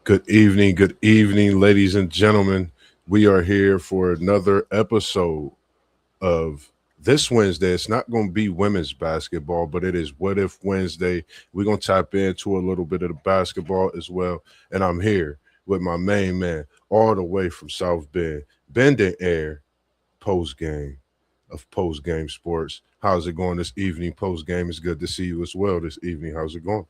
good evening, ladies and gentlemen. We are here for another episode of this Wednesday. It's not going to be women's basketball, but it is What If Wednesday. We're going to tap into a little bit of the basketball as well. And I'm here with my main man, all the way from South Bend, bending air, post game of post game sports. How's it going this evening? Post game is good to see you as well this evening. How's it going?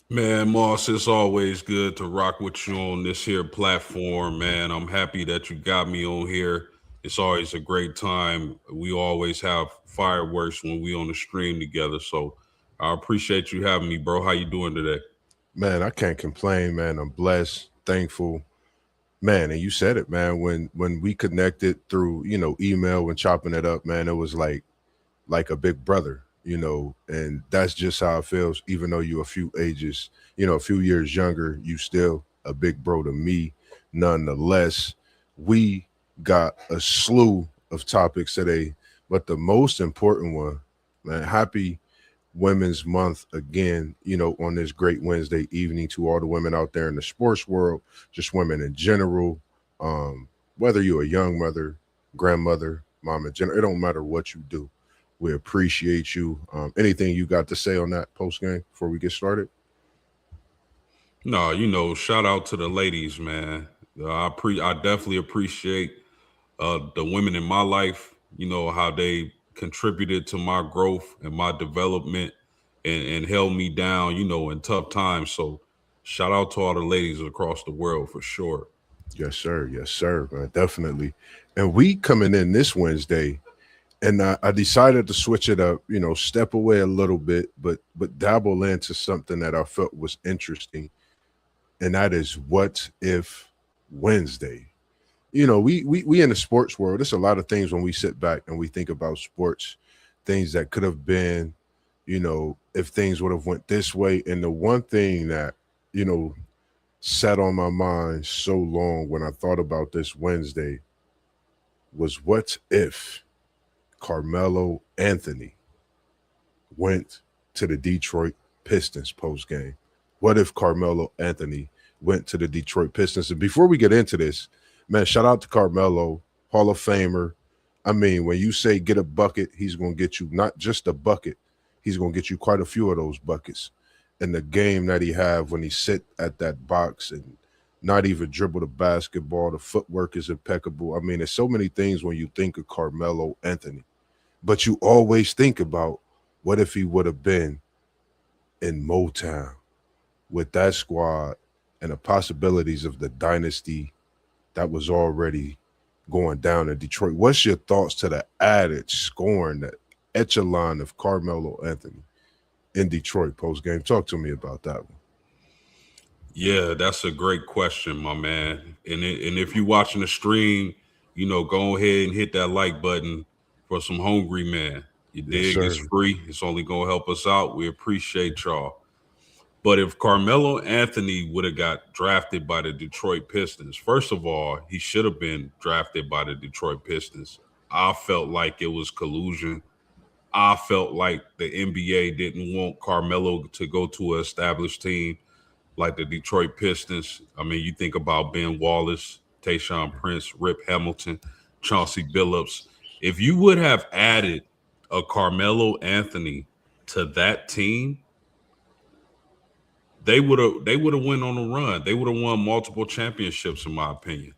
Man, Moss, it's always good to rock with you on this here platform, man. I'm happy that you got me on here. It's always a great time. We always have fireworks when we on the stream together. So I appreciate you having me, bro. How you doing today? Man, I can't complain, man. I'm blessed, thankful, man. And you said it, man. When we connected through, email and chopping it up, man, it was like a big brother, and that's just how it feels. Even though you a few ages, a few years younger, you still a big bro to me. Nonetheless, we got a slew of topics today, but the most important one, man, happy Women's Month again, on this great Wednesday evening to all the women out there in the sports world, just women in general. Whether you're a young mother, grandmother, mama, it don't matter what you do. We appreciate you. Anything you got to say on that post game before we get started? No, shout out to the ladies, man. I definitely appreciate the women in my life, how they contributed to my growth and my development and held me down, in tough times. So shout out to all the ladies across the world for sure. Yes, sir. Yes, sir, man. Definitely. And we coming in this Wednesday, and I decided to switch it up, step away a little bit, but dabble into something that I felt was interesting, and that is what if Wednesday. We in the sports world. There's a lot of things when we sit back and we think about sports, things that could have been, if things would have went this way. And the one thing that you know sat on my mind so long when I thought about this Wednesday was what if Carmelo Anthony went to the Detroit Pistons post game? What if Carmelo Anthony went to the Detroit Pistons? And before we get into this, man, shout out to Carmelo, Hall of Famer. I mean, when you say get a bucket, he's going to get you not just a bucket, he's going to get you quite a few of those buckets. And the game that he have when he sit at that box and not even dribble the basketball, the footwork is impeccable. I mean, there's so many things when you think of Carmelo Anthony, but you always think about what if he would have been in Motown with that squad and the possibilities of the dynasty that was already going down in Detroit. What's your thoughts to the added scoring, that echelon of Carmelo Anthony in Detroit post game? Talk to me about that one. Yeah, that's a great question, my man. And if you're watching the stream, go ahead and hit that like button for some hungry man. You Yes, dig? It's sir. free. It's only gonna help us out. We appreciate y'all. But if Carmelo Anthony would have got drafted by the Detroit Pistons, first of all, he should have been drafted by the Detroit Pistons. I felt like it was collusion. I felt like the NBA didn't want Carmelo to go to an established team like the Detroit Pistons. I mean, you think about Ben Wallace, Tayshaun Prince, Rip Hamilton, Chauncey Billups. If you would have added a Carmelo Anthony to that team, they would have went on a run. They would have won multiple championships, in my opinion.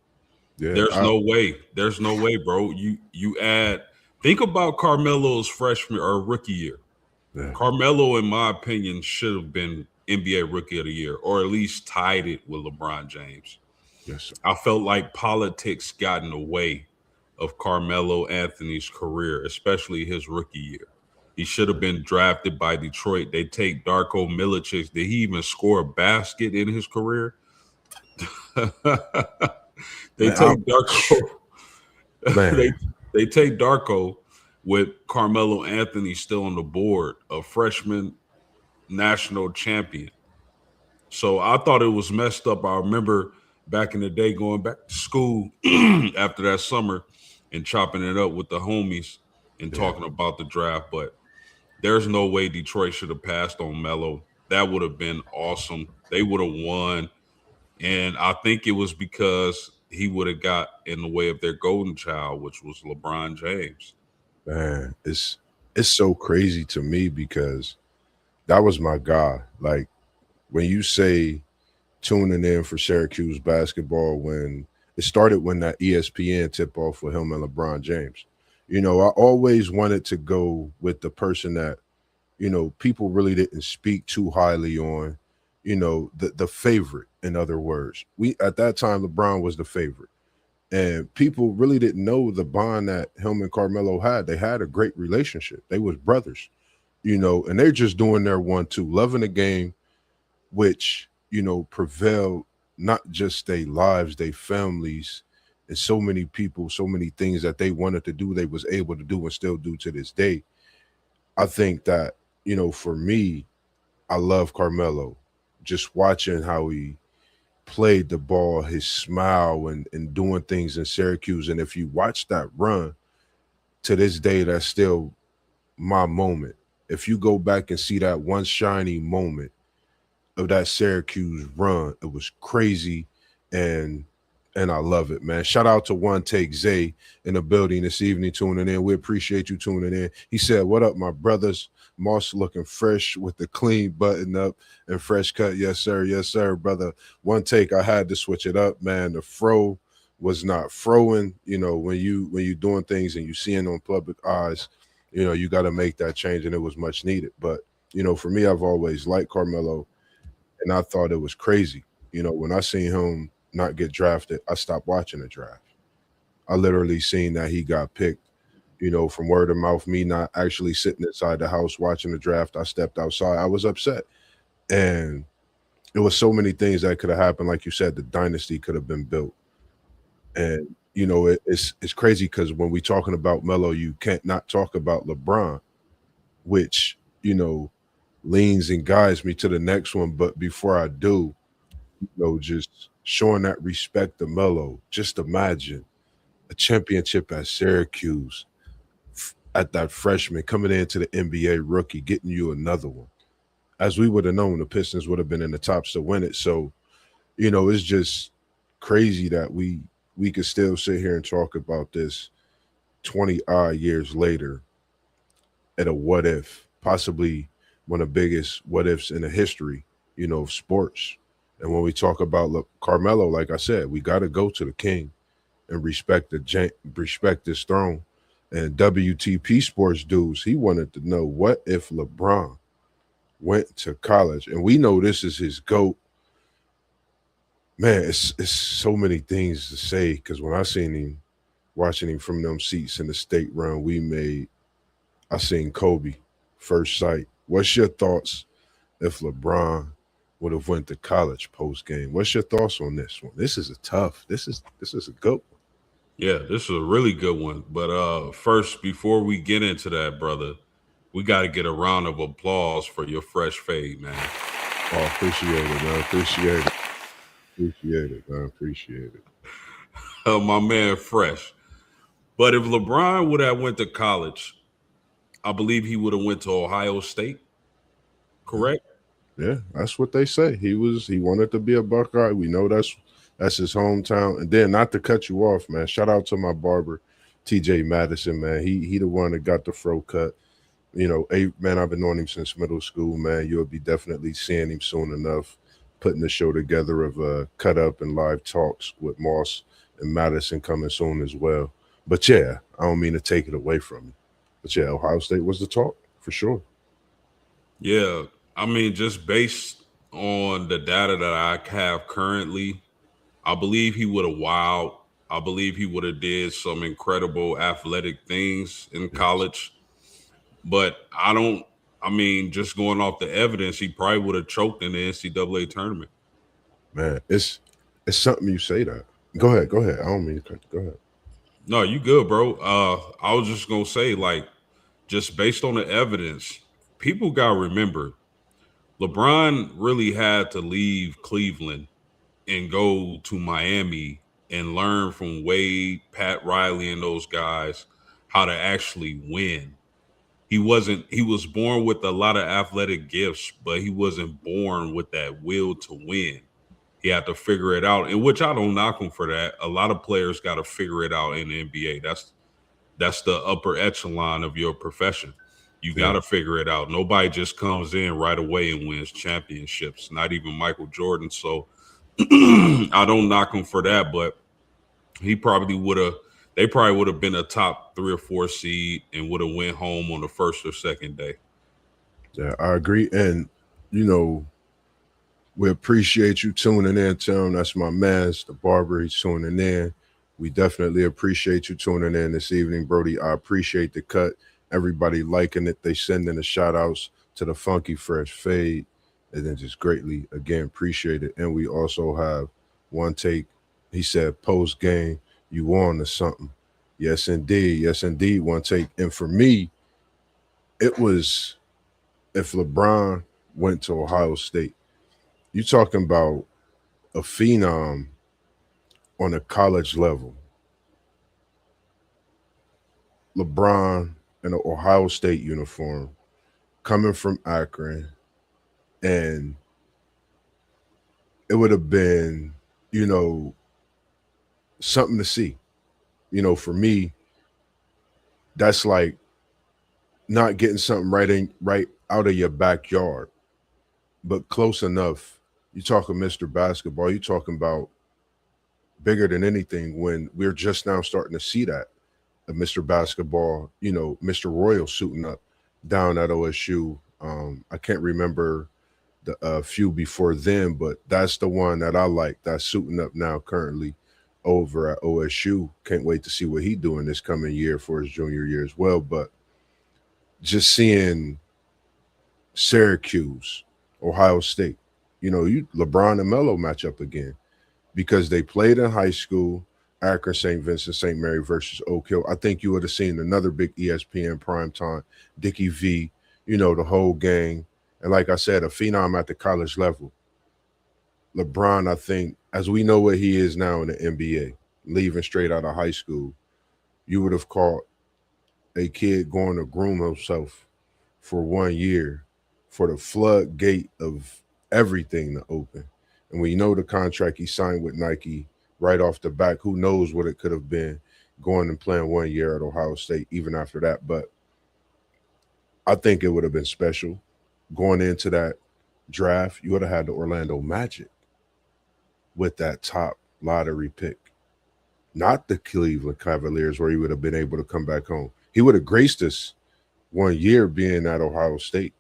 Yeah, There's no way. There's no way, bro. You add. Think about Carmelo's freshman or rookie year. yeah, Carmelo, in my opinion, should have been NBA Rookie of the Year, or at least tied it with LeBron James. yes, sir. I felt like politics got in the way of Carmelo Anthony's career, especially his rookie year. He should have been drafted by Detroit. They take Darko Milicic. Did he even score a basket in his career? They Man, I, take Darko. they man, they take Darko with Carmelo Anthony still on the board, a freshman national champion. So I thought it was messed up. I remember back in the day going back to school after that summer and chopping it up with the homies and yeah, talking about the draft. But there's no way Detroit should have passed on Melo. That would have been awesome. They would have won. And I think it was because he would have got in the way of their golden child, which was LeBron James. Man, it's so crazy to me because that was my guy. Like when you say tuning in for Syracuse basketball, when it started, when that ESPN tip off with him and LeBron James. I always wanted to go with the person that, people really didn't speak too highly on, the favorite, in other words. We at that time LeBron was the favorite. And people really didn't know the bond that him and Carmelo had. They had a great relationship. They was brothers, and they're just doing their 1-2, loving the game, which prevailed not just their lives, their families, and so many people, so many things that they wanted to do, they was able to do and still do to this day. I think that, for me, I love Carmelo. Just watching how he played the ball, his smile, and doing things in Syracuse. And if you watch that run to this day, that's still my moment. If you go back and see that one shiny moment of that Syracuse run, it was crazy, and I love it, man. Shout out to One Take Zay in the building this evening tuning in. We appreciate you tuning in. He said, "What up, my brothers? Moss looking fresh with the clean button up and fresh cut. Yes, sir, brother. One take, I had to switch it up, man. The fro was not froing. When you doing things and you seeing on public eyes, you got to make that change, and it was much needed. But for me, I've always liked Carmelo, and I thought it was crazy. When I seen him not get drafted, I stopped watching the draft. I literally seen that he got picked, from word of mouth, me not actually sitting inside the house watching the draft. I stepped outside. I was upset. And it was so many things that could have happened. Like you said, the dynasty could have been built. And, it's crazy because when we talking about Melo, you can't not talk about LeBron, which, leans and guides me to the next one. But before I do, just showing that respect to Melo. Just imagine a championship at Syracuse, at that freshman coming into the NBA rookie, getting you another one. As we would have known, the Pistons would have been in the tops to win it. So, it's just crazy that we could still sit here and talk about this 20 odd years later at a what if, possibly one of the biggest what ifs in the history, of sports. And when we talk about Carmelo, like I said, we got to go to the king and respect his throne. And WTP Sports dudes, he wanted to know, what if LeBron went to college? And we know this is his GOAT. Man, it's so many things to say, because when I seen him, watching him from them seats in the state run we made, I seen Kobe first sight. What's your thoughts if LeBron would have went to college post game? What's your thoughts on this one? This is a tough. This is a GOAT. Yeah, this is a really good one. But first, before we get into that, brother, we got to get a round of applause for your fresh fade, man. Oh, appreciate it, man. Appreciate it. Appreciate it, man. Appreciate it. My man, fresh. But if LeBron would have went to college, I believe he would have went to Ohio State. Correct? Yeah, that's what they say. He wanted to be a Buckeye. We know that's his hometown. And then, not to cut you off, man. Shout out to my barber, TJ Madison, man. He the one that got the fro cut. Man, I've been knowing him since middle school, man. You'll be definitely seeing him soon enough, putting the show together of cut up and live talks with Moss and Madison coming soon as well. But yeah, I don't mean to take it away from you. But yeah, Ohio State was the talk for sure. Yeah. I mean, just based on the data that I have currently, I believe he would have wowed. I believe he would have did some incredible athletic things in Yes. college. But I don't. I mean, just going off the evidence, he probably would have choked in the NCAA tournament. Man, it's something you say that. Go ahead, go ahead. I don't mean to cut. Go ahead. No, you good, bro. I was just gonna say, like, just based on the evidence, people gotta remember LeBron really had to leave Cleveland and go to Miami and learn from Wade, Pat Riley, and those guys how to actually win. He was born with a lot of athletic gifts, but he wasn't born with that will to win. he had to figure it out, in which I don't knock him for that. A lot of players got to figure it out in the NBA. That's the upper echelon of your profession. You got Yeah. to figure it out. Nobody just comes in right away and wins championships, not even Michael Jordan. So I don't knock him for that, but he probably would have they probably would have been a top 3 or 4 seed and would have went home on the first or second day. Yeah, I agree. And you know, we appreciate you tuning in, Tim. That's my man's the barber. He's tuning in. We definitely appreciate you tuning in this evening, Brody. I appreciate the cut. Everybody liking it. They sending the shout outs to the Funky Fresh Fade. And then just greatly, again, appreciate it. And we also have one take. He said, post game, you on to something. Yes, indeed. Yes, indeed. One take. And for me, it was if LeBron went to Ohio State, you talking about a phenom on a college level. LeBron in an Ohio State uniform, coming from Akron, and it would have been, you know, something to see. For me, that's like not getting something right out of your backyard, but close enough. You talking Mr. Basketball, you talking about bigger than anything when we're just now starting to see that. Mr. Basketball, Mr. Royal suiting up down at OSU. I can't remember the few before then, but that's the one that I like. That's suiting up now currently over at OSU. Can't wait to see what he doing this coming year for his junior year as well. But just seeing Syracuse, Ohio State, you LeBron and Melo match up again because they played in high school. Akron, St. Vincent, St. Mary versus Oak Hill. I think you would have seen another big ESPN primetime, Dickie V, the whole gang. And like I said, a phenom at the college level. LeBron, I think, as we know what he is now in the NBA, leaving straight out of high school, you would have caught a kid going to groom himself for 1 year for the floodgate of everything to open. And we know the contract he signed with Nike right off the back, who knows what it could have been going and playing 1 year at Ohio State even after that. But I think it would have been special going into that draft. You would have had the Orlando Magic with that top lottery pick, not the Cleveland Cavaliers, where he would have been able to come back home. He would have graced us 1 year being at Ohio State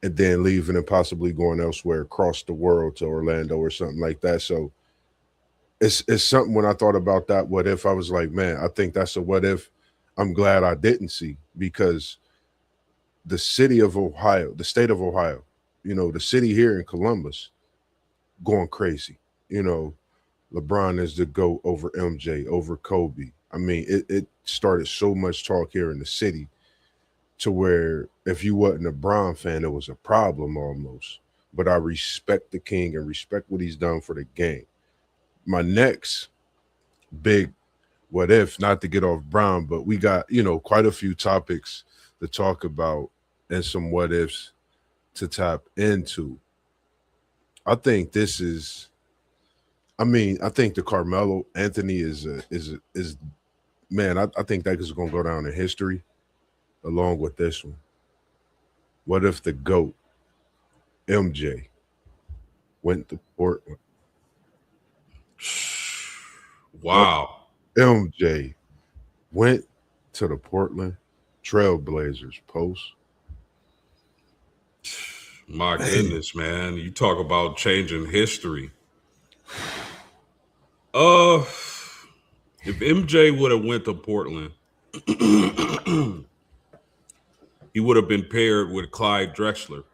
and then leaving and possibly going elsewhere across the world to Orlando or something like that. So it's something when I thought about that what if, I was like, man, I think that's a what if I'm glad I didn't see, because the city of Ohio, the state of Ohio, the city here in Columbus going crazy. You know, LeBron is the GOAT over MJ, over Kobe. I mean, it started so much talk here in the city to where if you wasn't a Bron fan, it was a problem almost. But I respect the king and respect what he's done for the game. My next big what if, not to get off Brown, but we got, quite a few topics to talk about and some what ifs to tap into. I think this is, I think the Carmelo Anthony is man, I think that is going to go down in history along with this one. What if the GOAT, MJ, went to Portland? What Wow. if MJ went to the Portland Trailblazers post? My Man, goodness, man. You talk about changing history. Uh if MJ would have went to Portland, he would have been paired with Clyde Drexler.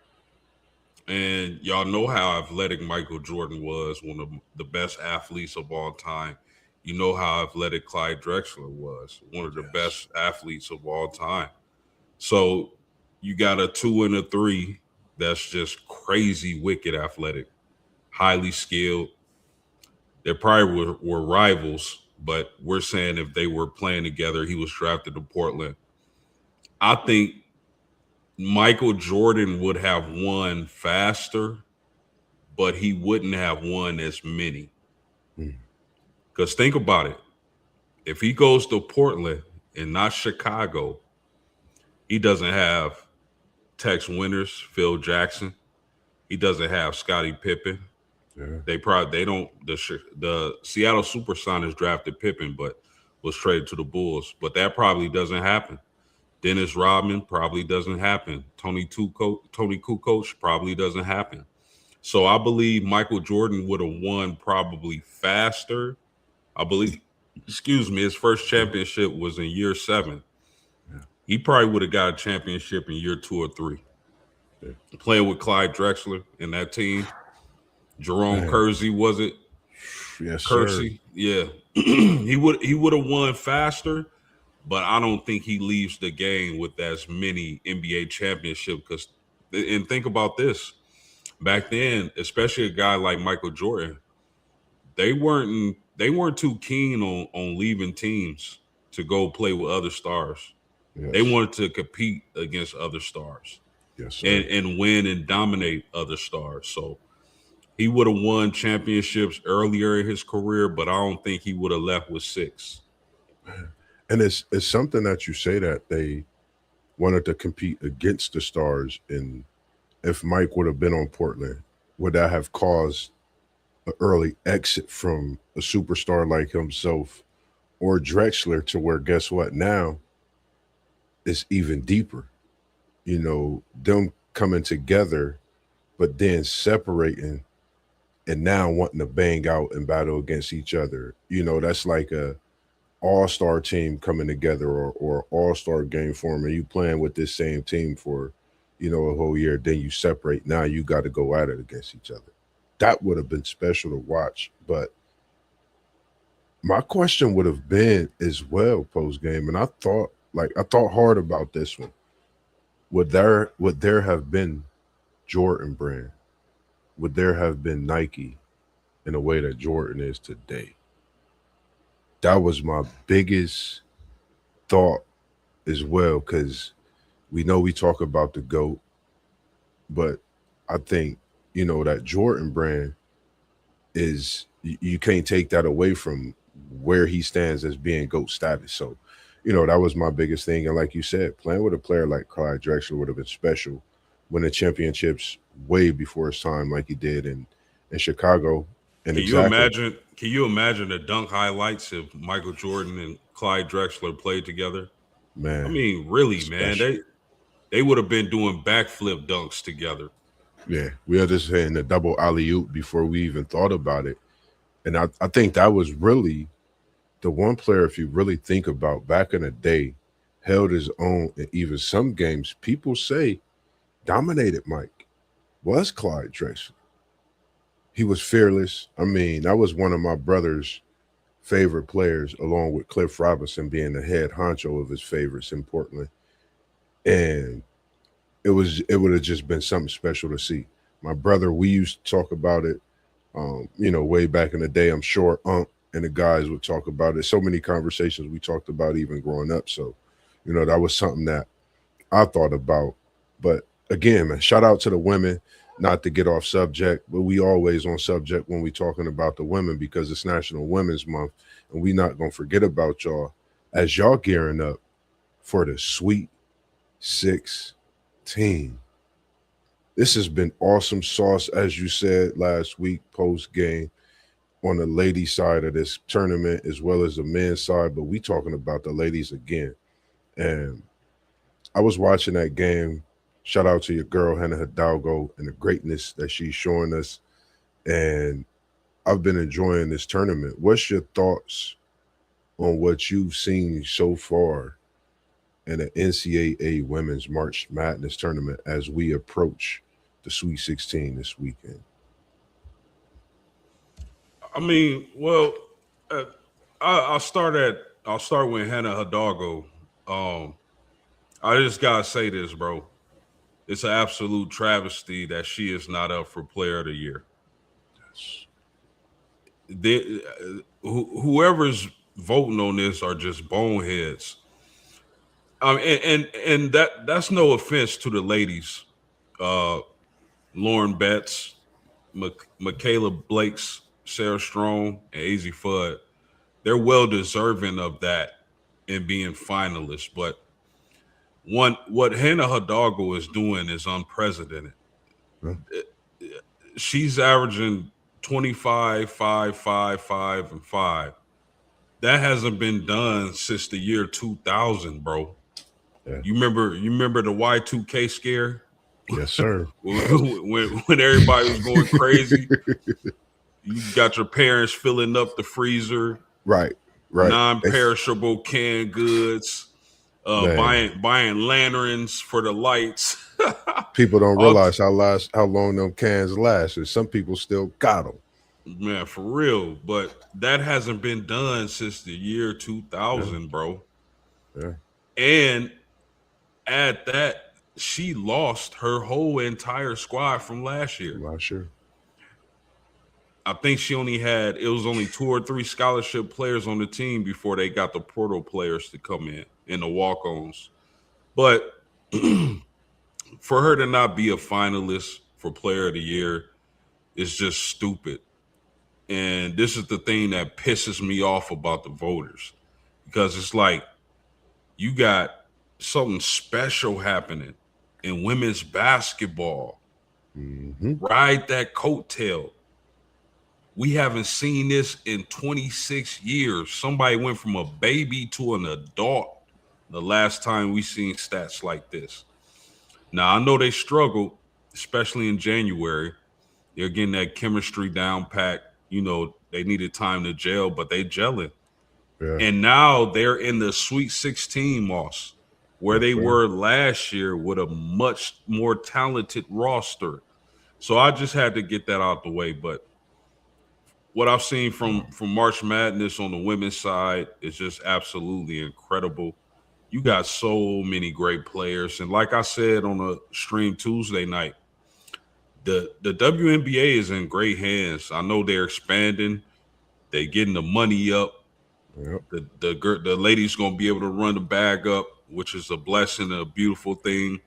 And y'all know how athletic Michael Jordan was, one of the best athletes of all time. You know how athletic Clyde Drexler was, one of the yes. best athletes of all time. So you got a 2 and a 3 that's just crazy, wicked athletic, highly skilled. They probably were rivals, but we're saying if they were playing together, he was drafted to Portland. I think Michael Jordan would have won faster, but he wouldn't have won as many. Mm. Because think about it. If he goes to Portland and not Chicago, he doesn't have Tex Winters, Phil Jackson. He doesn't have Scottie Pippen. Yeah. They don't the Seattle SuperSonics drafted Pippen, but was traded to the Bulls. But that probably doesn't happen. Dennis Rodman probably doesn't happen. Tony Kukoc probably doesn't happen. So I believe Michael Jordan would have won probably faster. I believe, excuse me, his first championship was in year 7. Yeah. He probably would have got a championship in year 2 or 3. Yeah. Playing with Clyde Drexler in that team. Jerome Man. Kersey, was it? Yes, sir. Kersey, yeah. he would have won faster, but I don't think he leaves the game with as many NBA championships. Because, and think about this, back then, especially a guy like Michael Jordan, they weren't too keen on leaving teams to go play with other stars. They Yes. wanted to compete against other stars Yes, and sir. and win and dominate other stars. So he would have won championships earlier in his career, but I don't think he would have left with 6. And it's something that you say that they wanted to compete against the stars. And if Mike would have been on Portland, would that have caused an early exit from a superstar like himself or Drexler to where guess what? Now it's even deeper. Them coming together, but then separating and now wanting to bang out and battle against each other. That's like a all-star team coming together or all-star game forming. You playing with this same team for, a whole year, then you separate. Now you got to go at it against each other. That would have been special to watch. But my question would have been as well post game, and I thought hard about this one. Would there have been Jordan brand? Would there have been Nike in a way that Jordan is today? That was my biggest thought as well, because we know we talk about the GOAT, but I think, that Jordan brand is you can't take that away from where he stands as being GOAT status. So, that was my biggest thing. And like you said, playing with a player like Clyde Drexler would have been special, winning championships way before his time, like he did in Chicago. And Can you exactly, imagine? Can you imagine the dunk highlights if Michael Jordan and Clyde Drexler played together? I man, mean, really, man, special. they would have been doing backflip dunks together. Yeah, we were just hitting the double alley oop before we even thought about it. And I think that was really the one player, if you really think about back in the day, held his own in even some games. People say dominated Mike was Clyde Drexler. He was fearless. I mean, that was one of my brother's favorite players, along with Cliff Robinson being the head honcho of his favorites in Portland. And it would have just been something special to see. My brother, we used to talk about it, way back in the day. I'm sure Unc and the guys would talk about it. So many conversations we talked about even growing up. So, that was something that I thought about. But again, man, shout out to the women. Not to get off subject, but we always on subject when we talking about the women because it's National Women's Month, and we not gonna forget about y'all as y'all gearing up for the Sweet 16. This has been awesome sauce, as you said last week post game on the ladies side of this tournament as well as the men's side. But we talking about the ladies again, and I was watching that game. Shout out to your girl Hannah Hidalgo and the greatness that she's showing us, and I've been enjoying this tournament. What's your thoughts on what you've seen so far in the NCAA Women's March Madness tournament as we approach the Sweet 16 this weekend? I mean, well, uh, I'll start with Hannah Hidalgo. Um, I just gotta say this, bro. It's an absolute travesty that she is not up for Player of the Year. Whoever's voting on this are just boneheads. And that's no offense to the ladies, uh, Lauren Betts, Michaela Blake's, Sarah Strong, and AZ Fudd, they're well deserving of that and being finalists. But what Hannah Hidalgo is doing is unprecedented. Huh? She's averaging 25, 5, 5, 5, and 5. That hasn't been done since the year 2000, bro. Yeah. You remember the Y2K scare? Yes, sir. when everybody was going crazy, you got your parents filling up the freezer, Right. Right. non-perishable canned goods, Man, buying lanterns for the lights. people don't All realize how long them cans last, and some people still got them. man, for real. But that hasn't been done since the year Yeah. 2000, bro. Yeah. And at that, she lost her whole entire squad from last year. I'm not sure. I think it was only 2 or 3 scholarship players on the team before they got the portal players to come in and the walk-ons. But for her to not be a finalist for player of the year is just stupid. And this is the thing that pisses me off about the voters, because it's like you got something special happening in women's basketball. Mm-hmm. Ride that coattail. We haven't seen this in 26 years. Somebody went from a baby to an adult the last time we seen stats like this. Now, I know they struggled, especially in January. They're getting that chemistry down pat. You know, they needed time to gel, but they gelling. Yeah. And now they're in the Sweet 16, Moss, where Yes, they sir. were last year with a much more talented roster. So I just had to get that out the way. But what I've seen from March Madness on the women's side is just absolutely incredible. You got so many great players. And like I said on a stream Tuesday night, the WNBA is in great hands. I know they're expanding. They're getting the money up. Yep. The lady's gonna be able to run the bag up, which is a blessing and a beautiful thing.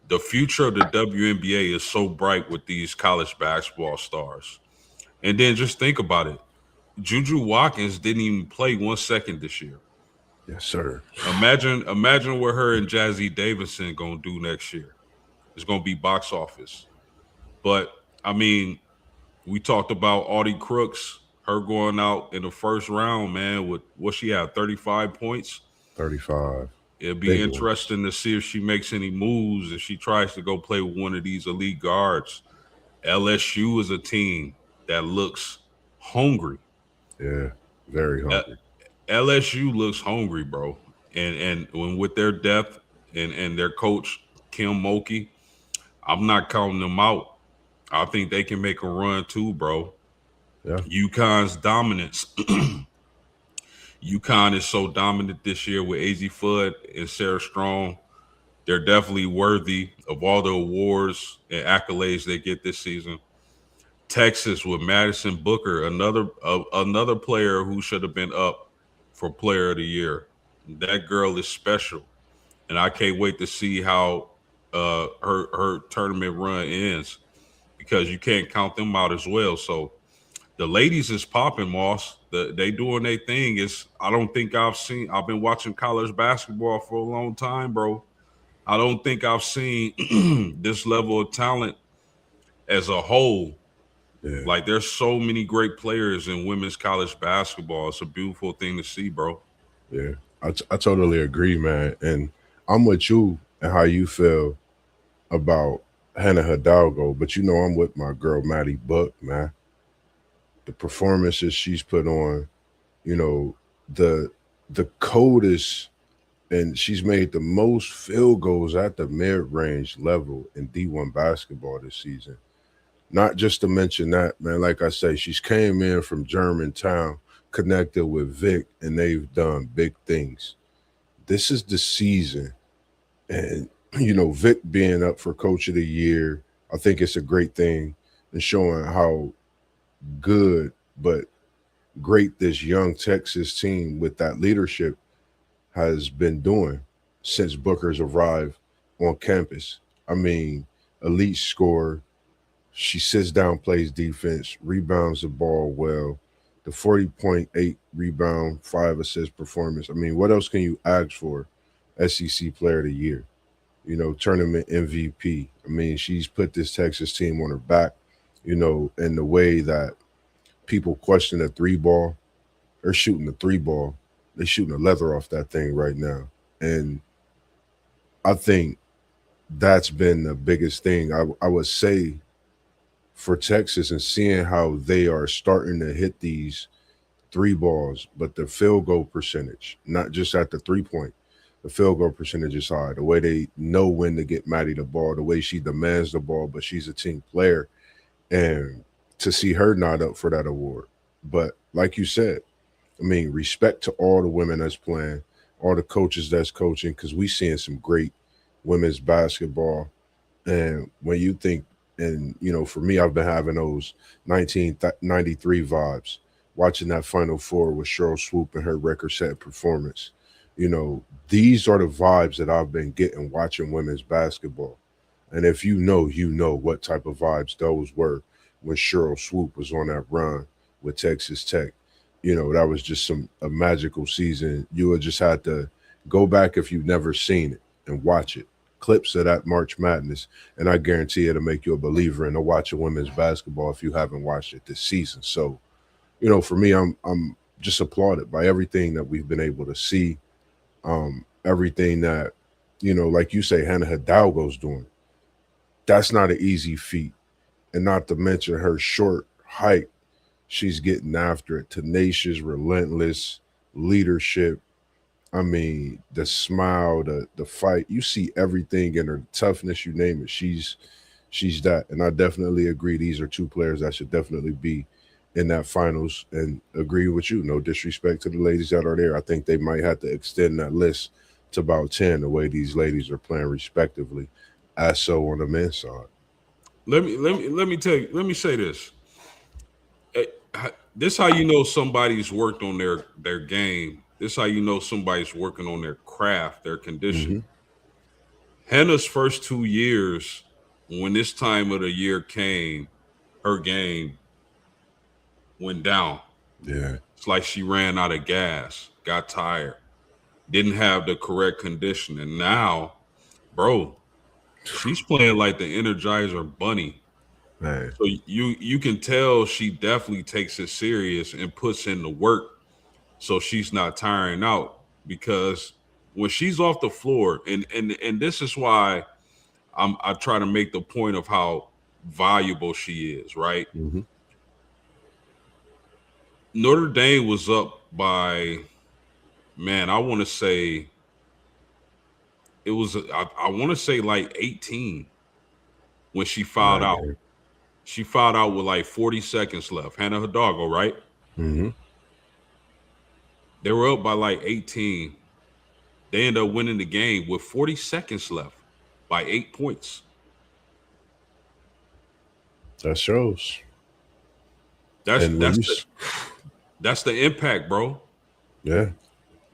The future of the WNBA is so bright with these college basketball stars. And then just think about it. Juju Watkins didn't even play 1 second this year. Yes, sir. Imagine what her and Jazzy Davidson gonna do next year. It's gonna be box office. But I mean, we talked about Audie Crooks, her going out in the first round, man, with what she had, 35 points. 35. It'll be Big ones. interesting to see if she makes any moves, if she tries to go play with one of these elite guards. LSU is a team that looks hungry. Yeah. Very hungry. LSU looks hungry, bro. And when with their depth and their coach, Kim Mulkey, I'm not counting them out. I think they can make a run too, bro. Yeah. UConn's dominance. UConn is so dominant this year with AZ Fudd and Sarah Strong. They're definitely worthy of all the awards and accolades they get this season. Texas with Madison Booker, another player who should have been up for Player of the Year. That girl is special, and I can't wait to see how her tournament run ends, because you can't count them out as well. So the ladies is popping, Moss. They doing their thing. I don't think I've been watching college basketball for a long time, bro. I don't think I've seen this level of talent as a whole. Yeah. Like, there's so many great players in women's college basketball. It's a beautiful thing to see, bro. Yeah. I totally agree, man. And I'm with you and how you feel about Hannah Hidalgo, but I'm with my girl Maddie Buck, man. The performances she's put on, the coldest, and she's made the most field goals at the mid-range level in D1 basketball this season. Not just to mention that, man, like I say, she's came in from Germantown, connected with Vic, and they've done big things. This is the season. And, Vic being up for Coach of the Year, I think it's a great thing, and showing how good but great this young Texas team with that leadership has been doing since Booker's arrived on campus. I mean, elite scorer, She sits down, plays defense, rebounds the ball well. The 40.8 rebound, 5 assist performance. I mean, what else can you ask for? SEC Player of the Year, tournament MVP. I mean, she's put this Texas team on her back, in the way that people question the three ball. They're shooting the three ball. They're shooting the leather off that thing right now. And I think that's been the biggest thing. I would say for Texas and seeing how they are starting to hit these three balls, but the field goal percentage, not just at the 3 point, the field goal percentage is high. The way they know when to get Maddie the ball, the way she demands the ball, but she's a team player. And to see her not up for that award. But like you said, I mean, respect to all the women that's playing, all the coaches that's coaching, because we seeing some great women's basketball. And when you think, and for me, I've been having those 1993 vibes, watching that Final Four with Cheryl Swoop and her record-setting performance. These are the vibes that I've been getting watching women's basketball. And if you know what type of vibes those were when Cheryl Swoop was on that run with Texas Tech. That was just a magical season. You would just had to go back if you've never seen it and watch it. Clips of that March Madness, and I guarantee it'll make you a believer in the watching women's basketball if you haven't watched it this season. So, for me, I'm just applauded by everything that we've been able to see, everything that, like you say, Hannah Hidalgo's doing. That's not an easy feat, and not to mention her short height. She's getting after it, tenacious, relentless leadership. I mean, the smile, the fight. You see everything in her toughness. You name it. She's that, and I definitely agree. These are two players that should definitely be in that finals. And agree with you. No disrespect to the ladies that are there. I think they might have to extend that list to about 10. The way these ladies are playing respectively, as so on the men's side. Let me say this. This how you know somebody's worked on their game. This how you know somebody's working on their craft, their condition. Hmm. Hannah's first 2 years, when this time of the year came, her game went down. Yeah. It's like she ran out of gas, got tired, didn't have the correct condition, and now, bro, she's playing like the Energizer Bunny. Man. So you can tell she definitely takes it serious and puts in the work, so she's not tiring out. Because when she's off the floor, and this is why I try to make the point of how valuable she is, right? Hmm. Notre Dame was up by, man, I want to say I want to say like 18 when she In fouled that out. game. She fouled out with like 40 seconds left. Hannah Hidalgo, right? Hmm. They were up by like 18. They ended up winning the game with 40 seconds left by 8 points. That shows. That's And when that's you, the that's the impact, bro. yeah,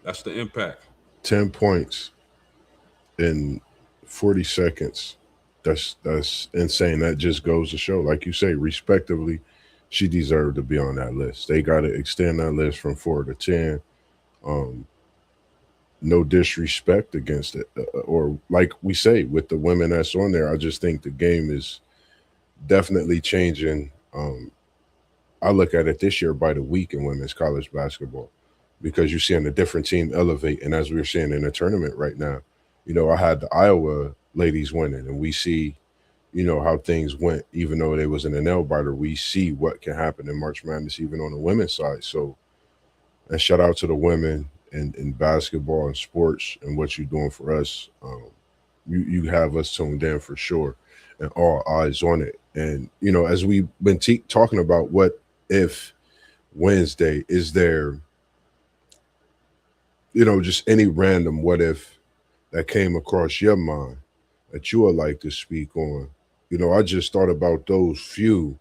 That's the impact. 10 points in 40 seconds. That's insane. That just goes to show, like you say, respectively, she deserved to be on that list. They got to extend that list from 4 to 10. Um, no disrespect against it, or like we say with the women that's on there. I just think the game is definitely changing. I look at it this year by the week in women's college basketball, because you're seeing a different team elevate. And as we're seeing in the tournament right now, I had the Iowa ladies winning, and we see, how things went. Even though they was in a nail biter, we see what can happen in March Madness, even on the women's side. So, and shout out to the women in basketball and sports and what you're doing for us. You have us tuned in for sure, and all eyes on it. And as we've been talking about, what if Wednesday, is there, just any random what if that came across your mind that you would like to speak on? I just thought about those few,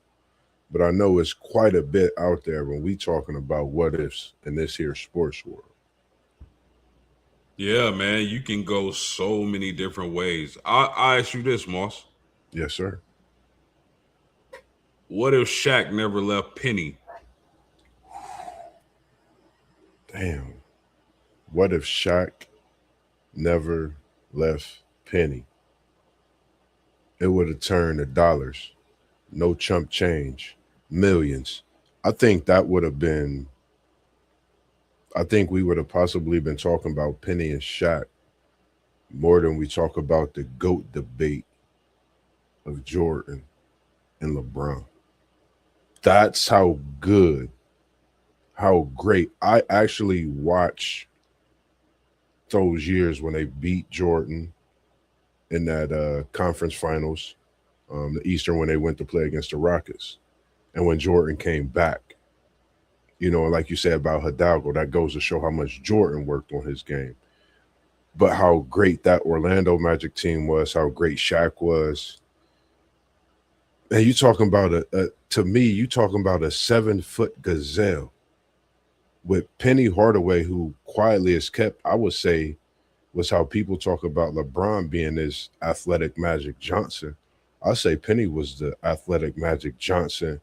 but I know it's quite a bit out there when we talking about what ifs in this here sports world. Yeah, man, you can go so many different ways. I ask you this, Moss. Yes, sir. What if Shaq never left Penny? Damn. What if Shaq never left Penny? It would have turned to dollars. No chump change. Millions. I think that would have been, I think we would have possibly been talking about Penny and Shaq more than we talk about the GOAT debate of Jordan and LeBron. That's how good, how great. I actually watched those years when they beat Jordan in that conference finals, the Eastern when they went to play against the Rockets, and when Jordan came back. And like you said about Hidalgo, that goes to show how much Jordan worked on his game, but how great that Orlando Magic team was, how great Shaq was. And you talking about to me, you talking about a 7-foot gazelle with Penny Hardaway, who quietly is kept, I would say, was how people talk about LeBron being this athletic Magic Johnson. I say Penny was the athletic Magic Johnson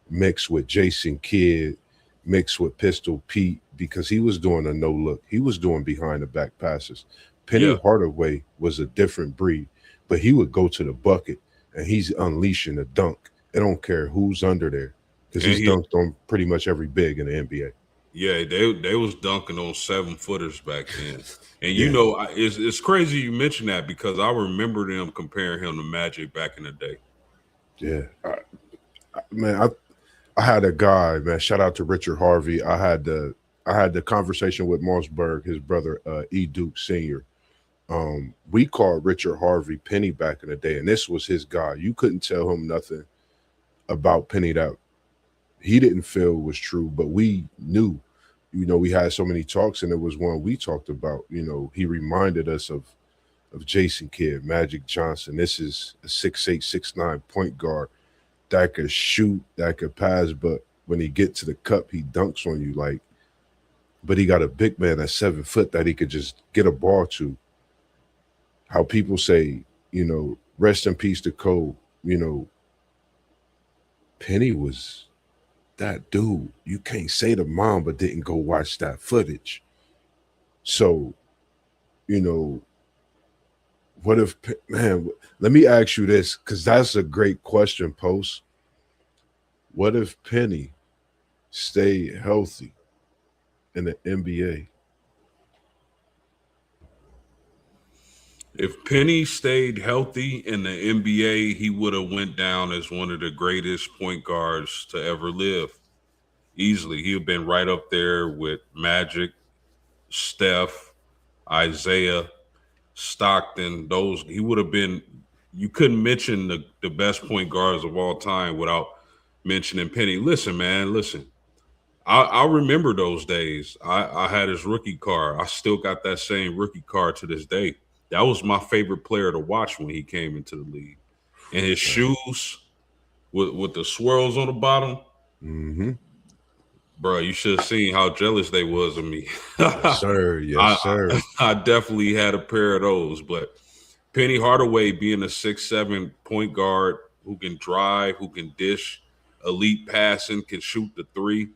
mixed with Jason Kidd, mixed with Pistol Pete, because he was doing a no look. He was doing behind the back passes. Penny Yeah, Hardaway was a different breed, but he would go to the bucket and he's unleashing a dunk. I don't care who's under there because and he's he, dunked on pretty much every big in the NBA. yeah, they was dunking on 7-footers back then. And Yeah, it's crazy you mentioned that because I remember them comparing him to Magic back in the day. yeah. Man, I had a guy, man. Shout out to Richard Harvey. I had the conversation with MossBurgh, his brother, E. Duke Sr. We called Richard Harvey Penny back in the day, and this was his guy. You couldn't tell him nothing about Penny that he didn't feel was true, but we knew. We had so many talks, and it was one we talked about. He reminded us of Jason Kidd, Magic Johnson. This is a 6'8", 6'9" point guard that could shoot, that could pass, but when he get to the cup, he dunks on you like. But he got a big man at 7 foot that he could just get a ball to. How people say, rest in peace to Cole. Penny was that dude. You can't say the mom, but didn't go watch that footage. So, you know, what if, man? Let me ask you this, because that's a great question, Post. What if Penny stayed healthy in the NBA? If Penny stayed healthy in the NBA, he would have went down as one of the greatest point guards to ever live. Easily. He'd have been right up there with Magic, Steph, Isaiah, Stockton. Those he would have been. You couldn't mention the best point guards of all time without mentioning Penny. Listen, man, listen. I remember those days. I had his rookie card. I still got that same rookie card to this day. That was my favorite player to watch when he came into the league. And his shoes with the swirls on the bottom, Mm-hmm. bro, you should have seen how jealous they was of me. Yes, sir. Yes, I, sir. I definitely had a pair of those. But Penny Hardaway being a 6'7" point guard who can drive, who can dish, elite passing, can shoot the three,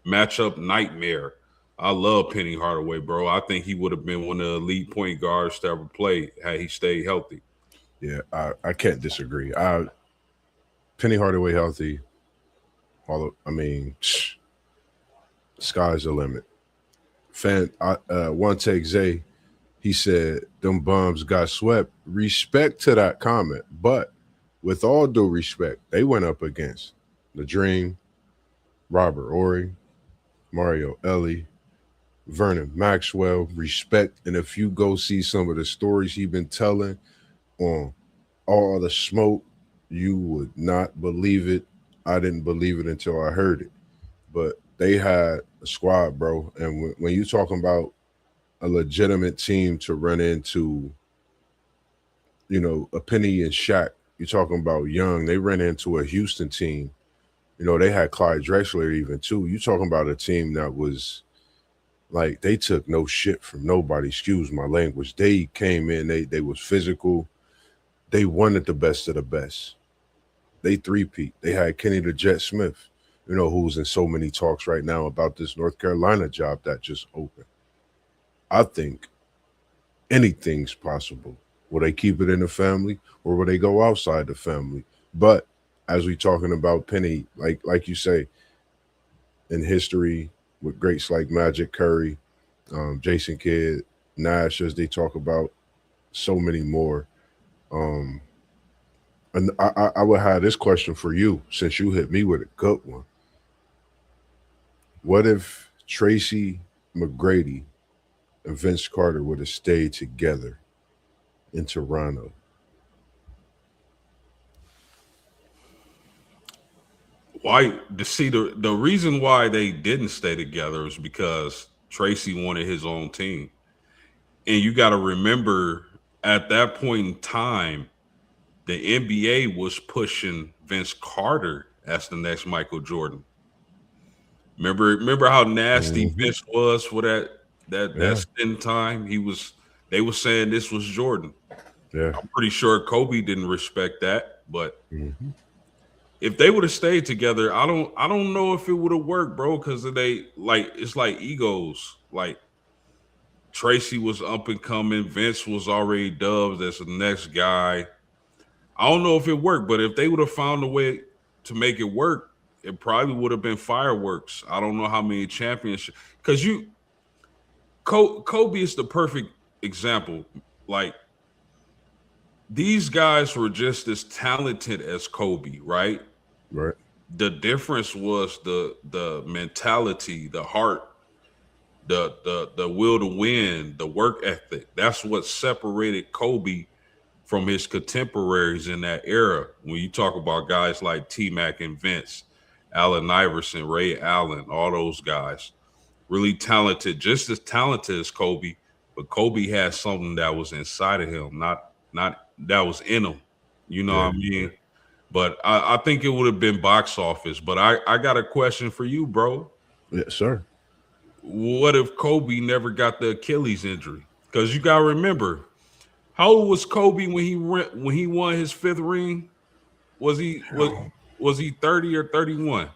matchup nightmare. I love Penny Hardaway, bro. I think he would have been one of the elite point guards to ever play had he stayed healthy. Yeah, I can't disagree. Penny Hardaway healthy. I mean, sky's the limit. One take Zay, he said them bums got swept. Respect to that comment, but with all due respect, they went up against the Dream, Robert Ory, Mario Ellie, Vernon Maxwell. Respect, and if you go see some of the stories he been telling on All the Smoke, you would not believe it. I didn't believe it until I heard it. But they had a squad, bro. And when you talking about a legitimate team to run into, a Penny and Shaq, you're talking about young. They ran into a Houston team. They had Clyde Drexler even too. You talking about a team that was like they took no shit from nobody. Excuse my language. They came in. They was physical. They wanted the best of the best. They three-peat. They had Kenny the Jet Smith, who's in so many talks right now about this North Carolina job that just opened. I think anything's possible. Will they keep it in the family or will they go outside the family? But as we talking about Penny, like you say, in history with greats like Magic Curry, Jason Kidd, Nash, as they talk about, so many more. Um, and I would have this question for you since you hit me with a good one. What if Tracy McGrady and Vince Carter would have stayed together in Toronto? Why to see the reason why they didn't stay together is because Tracy wanted his own team. And you got to remember at that point in time, the NBA was pushing Vince Carter as the next Michael Jordan. Remember how nasty Hmm. Vince was for that Yeah, stint time? They were saying this was Jordan. yeah. I'm pretty sure Kobe didn't respect that, but Hmm. if they would have stayed together, I don't know if it would have worked, bro, because they like it's like egos. Like Tracy was up and coming, Vince was already dubbed as the next guy. I don't know if it worked, but if they would have found a way to make it work, it probably would have been fireworks. I don't know how many championships because Kobe is the perfect example. Like these guys were just as talented as Kobe, right? Right. The difference was the mentality, the heart, the will to win, the work ethic. That's what separated Kobe from his contemporaries in that era. When you talk about guys like T Mac and Vince, Allen Iverson, Ray Allen, all those guys, really talented, just as talented as Kobe, but Kobe had something that was inside of him, not that was in him. You know Yeah. what I mean? But I think it would have been box office. But I got a question for you, bro. Yes, sir. What if Kobe never got the Achilles injury? Because you gotta remember, how old was Kobe when when he won his fifth ring? Was he was Yo, was he 30 or 31?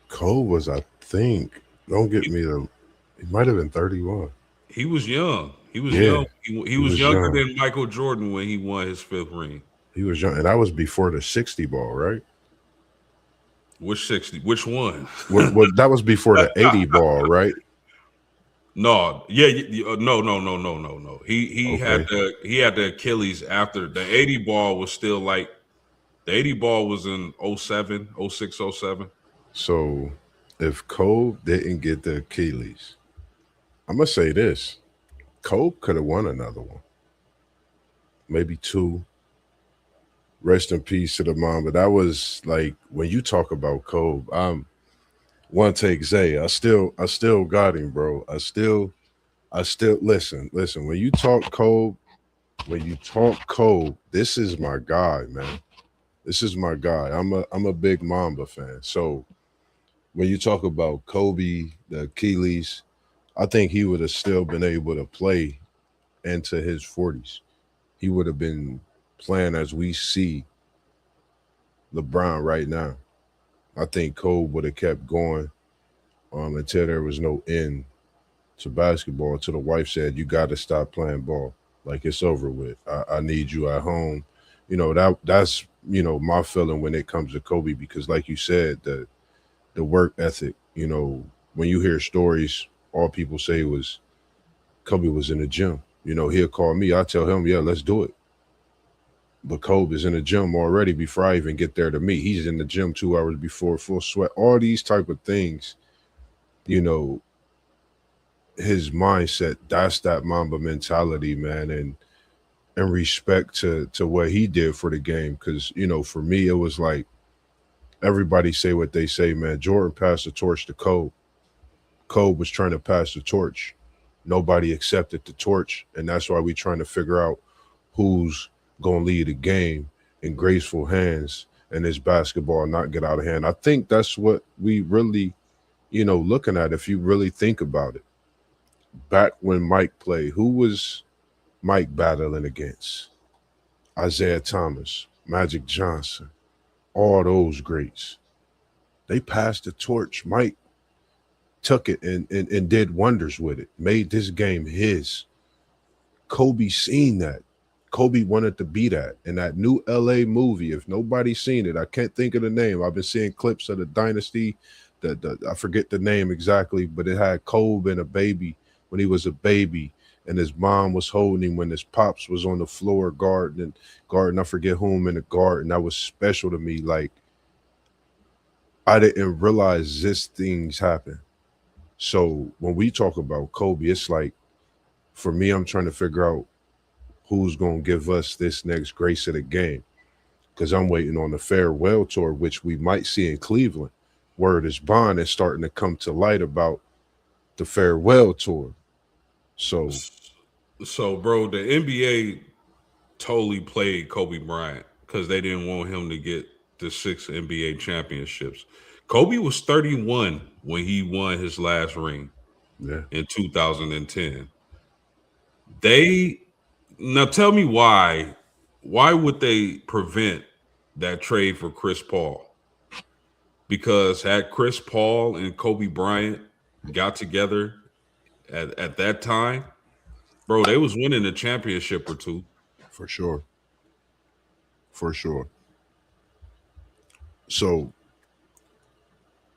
Cole was, I think, don't get me the, he might have been 31. He was young. He was Yeah, young. He he was was younger young. than Michael Jordan when he won his fifth ring. He was young. And that was before the 60 ball, right? Which 60? Which one? That was before the 80 ball, right? No, yeah, no, no, no, no, no, no. Okay. He had the Achilles after the 80 ball was still like the 80 ball was in '07, '06, '07. So if Cole didn't get the Achilles, I'm gonna say this. Cole could have won another one. Maybe two. Rest in peace to the mom. But that was like when you talk about Cole, one take Zay. I still got him, bro. I still listen. When you talk Cole, this is my guy, man. This is my guy. I'm a big Mamba fan. So when you talk about Kobe, the Achilles, I think he would have still been able to play into his 40s. He would have been playing as we see LeBron right now. I think Kobe would have kept going until there was no end to basketball. Until the wife said, "You got to stop playing ball. Like it's over with. I need you at home." That's my feeling when it comes to Kobe because, like you said, the work ethic. When you hear stories, all people say was Kobe was in the gym. He'll call me. I tell him, "Yeah, let's do it." But Kobe is in the gym already before I even get there to meet. He's in the gym 2 hours before, full sweat. All these type of things, you know, his mindset. That's that Mamba mentality, man, and respect to what he did for the game. Because for me, it was like everybody say what they say, man. Jordan passed the torch to Kobe. Kobe was trying to pass the torch. Nobody accepted the torch, and that's why we trying to figure out who's gonna lead the game in graceful hands and this basketball not get out of hand. I think that's what we really, looking at. If you really think about it, back when Mike played, who was Mike battling against? Isaiah Thomas, Magic Johnson, all those greats. They passed the torch. Mike took it and did wonders with it, made this game his. Kobe seen that. Kobe wanted to be that. And that new LA movie, if nobody's seen it, I can't think of the name. I've been seeing clips of the Dynasty. I forget the name exactly, but it had Kobe and a baby when he was a baby, and his mom was holding him when his pops was on the floor guarding. I forget whom in the garden. That was special to me. Like I didn't realize this things happen. So when we talk about Kobe, it's like for me, I'm trying to figure out who's going to give us this next grace of the game because I'm waiting on the farewell tour, which we might see in Cleveland. Word is bond is starting to come to light about the farewell tour. So, So, bro, the NBA totally played Kobe Bryant because they didn't want him to get the 6 NBA championships. Kobe was 31 when he won his last ring yeah, in 2010. They now tell me why. Why would they prevent that trade for Chris Paul? Because had Chris Paul and Kobe Bryant got together at that time, bro, they was winning a championship or two. for sure. For sure. So,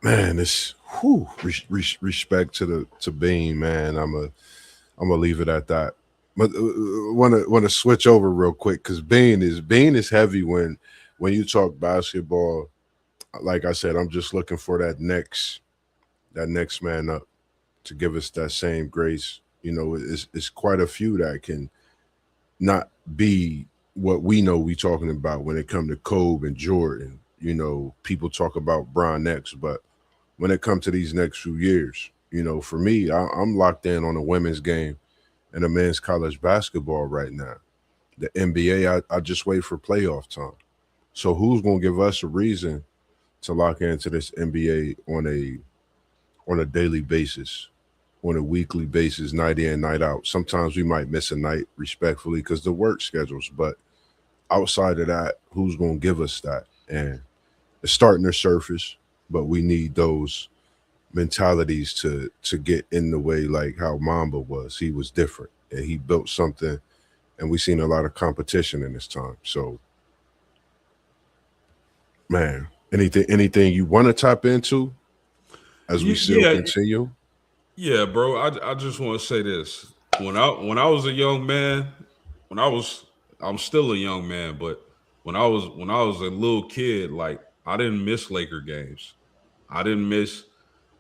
man, it's respect to Bean, man. I'm gonna leave it at that. But want to switch over real quick because Bean is heavy when you talk basketball. Like I said, I'm just looking for that next man up to give us that same grace. It's quite a few that can not be what we know we talking about when it come to Kobe and Jordan. People talk about Bron next, but when it comes to these next few years, for me, I'm locked in on the women's game and the men's college basketball right now. The NBA, I just wait for playoff time. So who's gonna give us a reason to lock into this NBA on a daily basis, on a weekly basis, night in, night out? Sometimes we might miss a night respectfully because the work schedules, but outside of that, who's gonna give us that? And it's starting to surface, but we need those mentalities to get in the way like how Mamba was. He was different and he built something and we seen a lot of competition in this time. So man, anything you want to tap into as we still Yeah, continue? yeah, bro. I just want to say this. When I was a young man, when I was I'm still a young man, but when I was a little kid, like I didn't miss Laker games. I didn't miss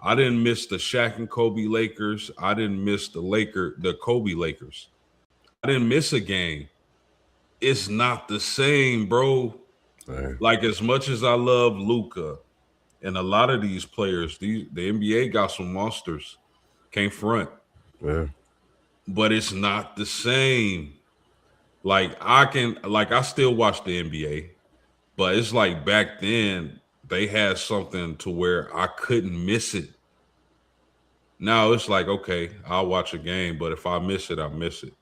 I didn't miss the Shaq and Kobe Lakers. I didn't miss the Kobe Lakers. I didn't miss a game. It's not the same, bro. Man, Like as much as I love Luca and a lot of these players, the NBA got some monsters. Can't front, yeah, but it's not the same. I still watch the NBA, but it's like back then they had something to where I couldn't miss it. Now it's like, okay, I'll watch a game, but if I miss it, I miss it.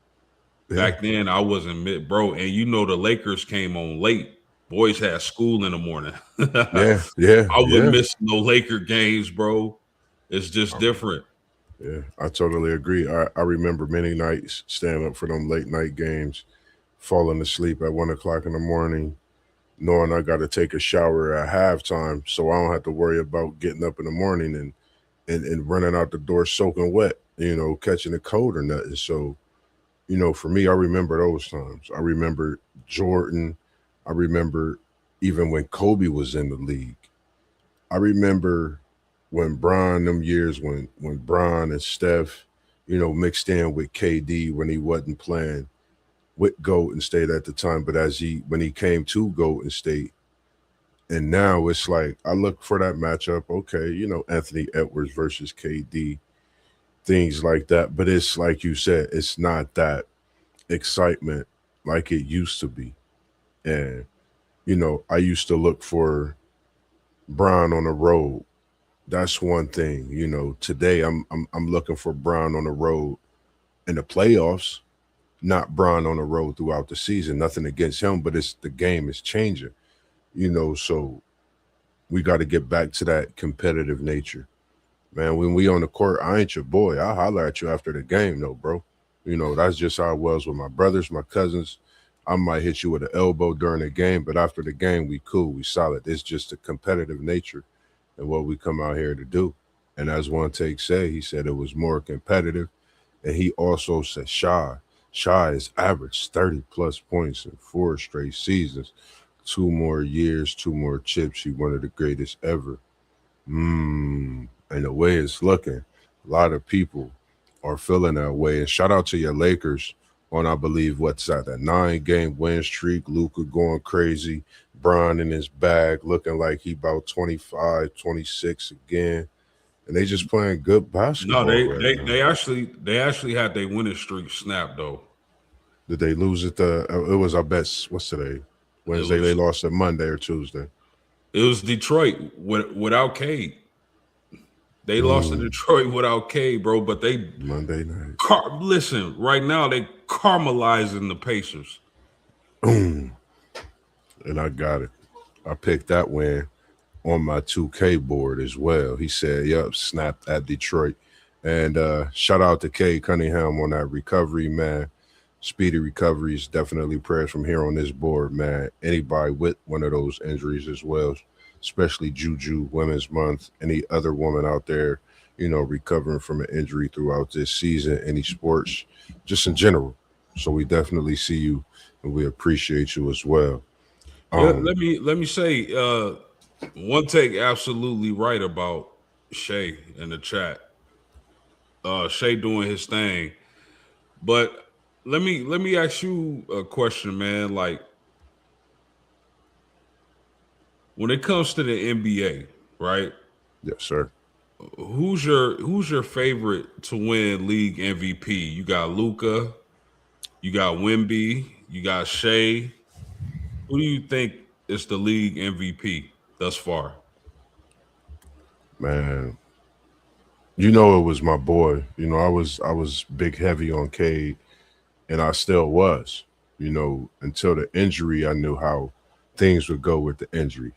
yeah, Back then I wasn't bro, and the Lakers came on late. Boys had school in the morning. I yeah, yeah, wouldn't yeah. miss no Laker games, bro. It's just different. Yeah, I totally agree. I remember many nights staying up for them late night games, falling asleep at 1 o'clock in the morning, knowing I got to take a shower at halftime, so I don't have to worry about getting up in the morning and running out the door soaking wet, catching a cold or nothing. So, for me, I remember those times. I remember Jordan. I remember even when Kobe was in the league. I remember when Bron, them years when Bron and Steph, mixed in with KD when he wasn't playing with Golden State at the time, but when he came to Golden State, and now it's like I look for that matchup. Okay, Anthony Edwards versus KD, things like that. But it's like you said, it's not that excitement like it used to be. And I used to look for Bron on the road. That's one thing. Today I'm looking for Bron on the road in the playoffs, not Bron on the road throughout the season. Nothing against him, but it's the game is changing. So we got to get back to that competitive nature. Man, when we on the court, I ain't your boy. I'll holler at you after the game, though, bro. That's just how it was with my brothers, my cousins. I might hit you with an elbow during the game, but after the game, we cool, we solid. It's just the competitive nature and what we come out here to do. And as one take say, he said it was more competitive. And he also said Shy is averaged 30 plus points in 4 straight seasons. 2 more years, 2 more chips. He one of the greatest ever. And the way it's looking, a lot of people are feeling that way. And shout out to your Lakers on, I believe, what's that, a 9 game win streak. Luca going crazy. Bron in his bag, looking like he about 25, 26 again. And they just playing good No, basketball they right they now. they actually they actually had their winning streak snapped though. Did they lose it? It was, I bet, what's today? It Wednesday. They was lost it Monday or Tuesday. it was Detroit without Cade. They lost to Mm, Detroit without Cade, bro. But they Monday night. listen right now. They caramelizing the Pacers. Boom. And I got it. I picked that win on my 2K board as well. He said, "Yup, snapped at Detroit." And shout out to Kay Cunningham on that recovery, man. Speedy recovery is definitely prayers from here on this board, man. Anybody with one of those injuries as well, especially Juju, Women's Month, any other woman out there, recovering from an injury throughout this season, any sports, just in general. So we definitely see you and we appreciate you as well. Yeah, Um, let me say one take absolutely right about Shay in the chat. Shay doing his thing, but let me ask you a question, man. Like when it comes to the NBA, right? yes, sir. Who's your favorite to win league MVP? You got Luca, you got Wimby, you got Shea. Who do you think is the league MVP thus far? Man, it was my boy. I was big heavy on Cade, and I still was. Until the injury, I knew how things would go with the injury.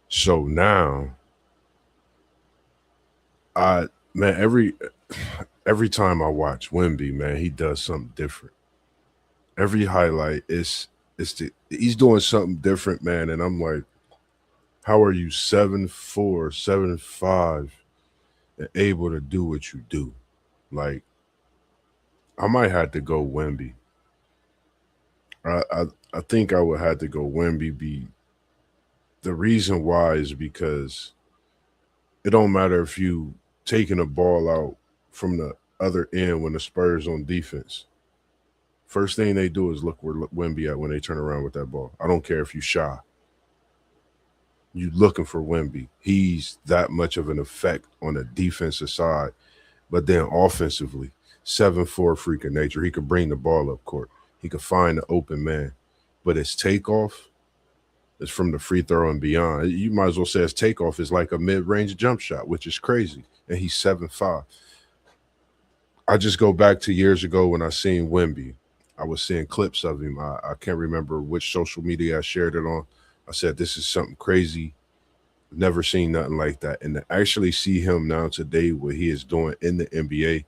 So now, I man, every time I watch Wimby, man, he does something different. Every highlight he's doing something different, man. And I'm like, how are you 7'4", 7'5", and able to do what you do? Like, I might have to go Wimby. I think I would have to go Wemby. The reason why is because it don't matter if you taking a ball out from the other end when the Spurs on defense. First thing they do is look where Wemby at when they turn around with that ball. I don't care if you shy. You looking for Wemby. He's that much of an effect on the defensive side, but then offensively, 7'4" freak of nature. He could bring the ball up court. He could find the open man, but his takeoff is from the free throw and beyond. You might as well say his takeoff is like a mid-range jump shot, which is crazy. And he's 7'5". I just go back to years ago when I seen Wemby. I was seeing clips of him. I can't remember which social media I shared it on. I said, this is something crazy. Never seen nothing like that. And to actually see him now today, what he is doing in the NBA,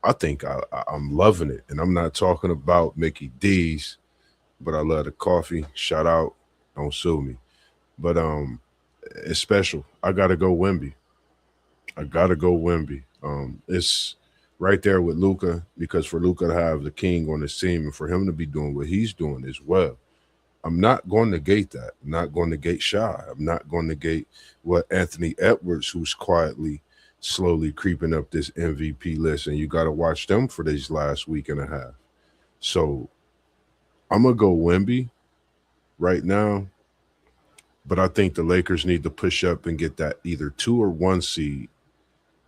I think I'm loving it. And I'm not talking about Mickey D's, but I love the coffee. Shout out. Don't sue me. But it's special. I gotta go Wemby. I gotta go Wemby. It's right there with Luca because for Luca to have the king on his team and for him to be doing what he's doing as well. I'm not going to negate that. I'm not going to negate Shy. I'm not going to negate what Anthony Edwards, who's quietly, slowly creeping up this MVP list, and you got to watch them for these last week and a half. So I'm gonna go Wemby right now, but I think the Lakers need to push up and get that either 2 or 1 seed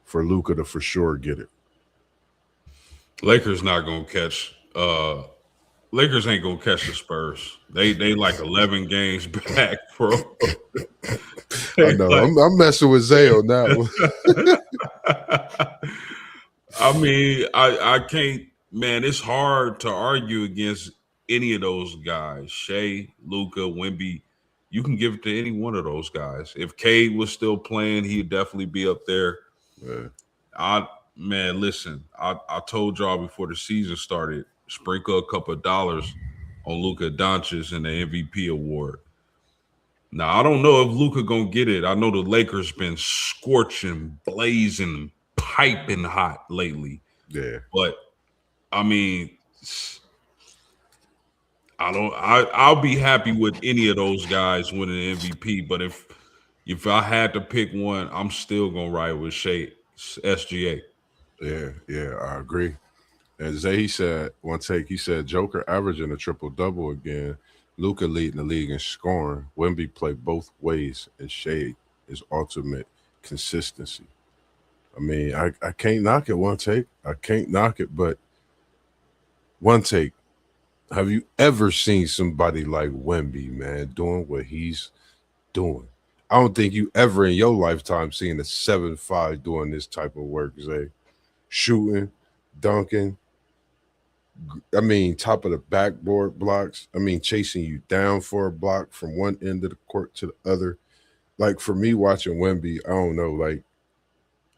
for Luca to for sure get it. Lakers not gonna catch. Lakers ain't gonna catch the Spurs. They like 11 games back, bro. I They know. like, I'm messing with Zay on that one. I mean, I can't. Man, it's hard to argue against any of those guys. Shea, Luca, Wimby. you can give it to any one of those guys. If Cade was still playing, he'd definitely be up there. Yeah, I Man, listen, I told y'all before the season started, sprinkle a couple of dollars on Luka Doncic and the MVP award. Now I don't know if Luka gonna get it. I know the Lakers been scorching, blazing, piping hot lately, yeah, but I mean, I don't. I'll be happy with any of those guys winning the MVP. But if I had to pick one, I'm still gonna ride with SGA. yeah. I agree. And Zay, he said one take. He said Joker averaging a triple double again. Luca leading the league in scoring. Wemby played both ways, and Shea is ultimate consistency. I mean, I can't knock it. One take, I can't knock it. But one take. Have you ever seen somebody like Wemby, man, doing what he's doing? I don't think you ever in your lifetime seen a 7'5" doing this type of work, Zay. Shooting, dunking. I mean, top of the backboard blocks. I mean, chasing you down for a block from one end of the court to the other. Like for me watching Wemby, I don't know, like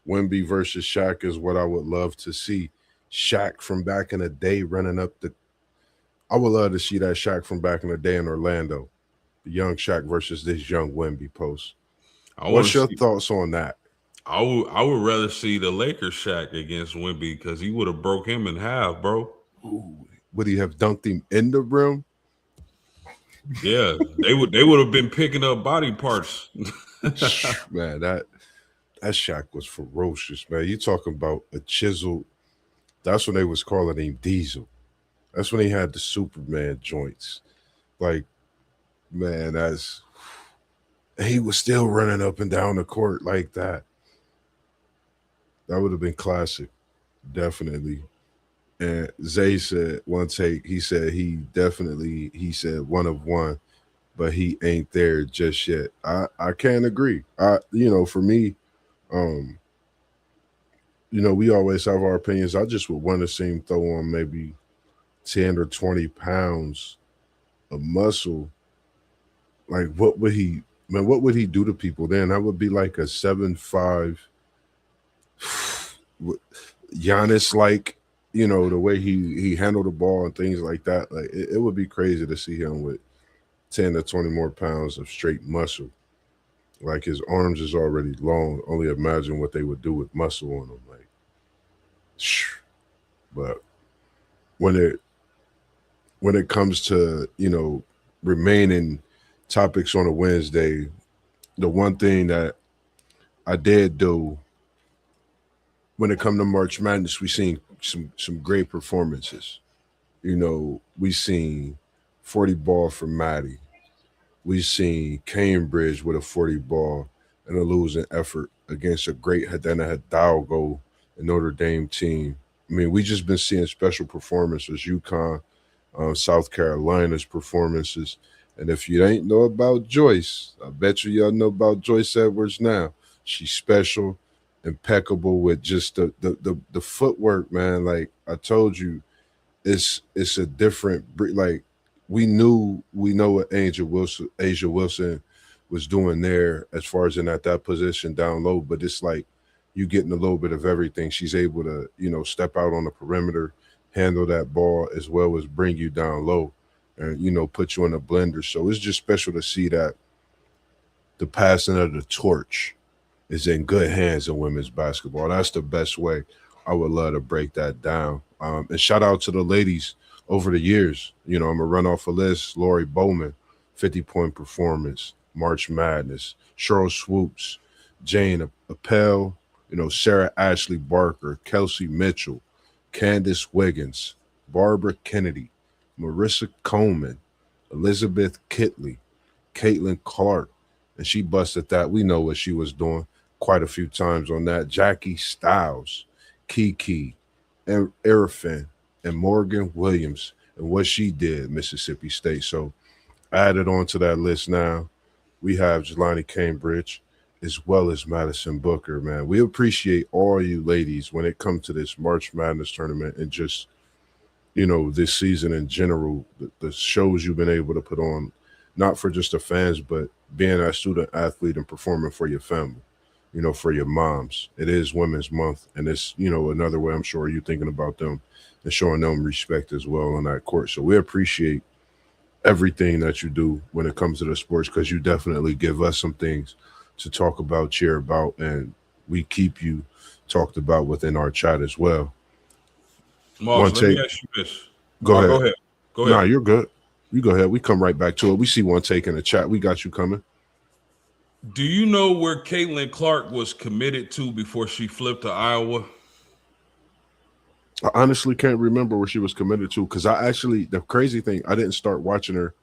Wemby versus Shaq is what I would love to see. Shaq from back in the day running up the I would love to see that Shaq from back in the day in Orlando. The young Shaq versus this young Wemby post. I want What's to your see. thoughts on that? I would rather see the Lakers Shaq against Wemby because he would have broke him in half, bro. Ooh, would he have dunked him in the rim? Yeah, they would have been picking up body parts. Man, that Shaq was ferocious, man. You talking about a chisel? That's when they was calling him Diesel. That's when he had the Superman joints. Like, man, that's he was still running up and down the court like that. That would have been classic, definitely. And Zay said one take, he said he said one of one, but he ain't there just yet. I can't agree. For me, um, we always have our opinions. I just would want to see him throw on maybe 10 or 20 pounds of muscle. Like what would he do to people then? That would be like a 7'5" Giannis, like, the way he handled the ball and things like that. Like it would be crazy to see him with 10 to 20 more pounds of straight muscle. Like his arms is already long. Only imagine what they would do with muscle on them. Like, but when it comes to remaining topics on a Wednesday, the one thing that I did do when it come to March Madness, we seen some great performances. We seen 40 ball from Maddie. We seen Cambridge with a 40 ball and a losing effort against a great Hedena Hidalgo and Notre Dame team. I mean, we just been seeing special performances. UConn, South Carolina's performances. And if you ain't know about Joyce, I bet y'all know about Joyce Edwards now. She's special, impeccable with just the footwork, man. Like I told you, it's a different like we know what Asia Wilson was doing there as far as in at that position down low, but it's like you getting a little bit of everything. She's able to, step out on the perimeter, handle that ball as well as bring you down low and put you in a blender. So it's just special to see that the passing of the torch is in good hands in women's basketball. That's the best way. I would love to break that down. And shout out to the ladies over the years. I'm going to run off a list. Lori Bowman, 50-point performance, March Madness, Cheryl Swoops, Jane Appel, Sarah Ashley Barker, Kelsey Mitchell, Candace Wiggins, Barbara Kennedy, Marissa Coleman, Elizabeth Kitley, Caitlin Clark, and she busted that. We know what she was doing quite a few times on that. Jackie Styles, Kiki, and Erfin, and Morgan Williams, and what she did, Mississippi State. So added on to that list now, we have Jelani Cambridge as well as Madison Booker, man. We appreciate all you ladies when it comes to this March Madness tournament and just, this season in general, the shows you've been able to put on. not for just the fans, but being a student athlete and performing for your family, for your moms. It is Women's Month, and it's, another way I'm sure you're thinking about them and showing them respect as well on that court. So we appreciate everything that you do when it comes to the sports, because you definitely give us some things to talk about, cheer about, and we keep you talked about within our chat as well. Moss, One let me take, ask you this. go Oh, go ahead. ahead. Go Nah, ahead. you're good. You go ahead. We come right back to it. We see one take in the chat. We got you coming. Do you know where Caitlin Clark was committed to before she flipped to Iowa? I honestly can't remember where she was committed to, because the crazy thing, I didn't start watching her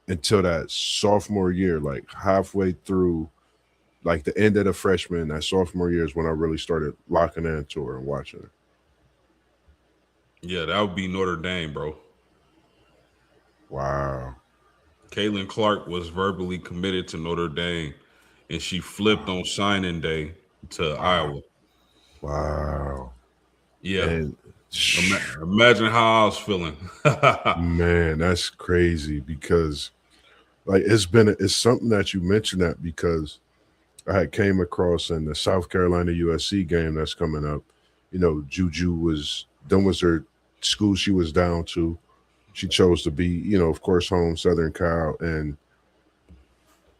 until that sophomore year, like halfway through, like the end of the freshman, that sophomore year is when I really started locking into her and watching her. Yeah, that would be Notre Dame, bro. Wow. Caitlin Clark was verbally committed to Notre Dame, and she flipped on signing day to Wow. Iowa. Wow. Yeah, And imagine how I was feeling. man, that's crazy, because like it's something that you mentioned, that because I had came across in the South Carolina USC game that's coming up. Juju was her school she was down to. She chose to be, of course, home Southern Cal, and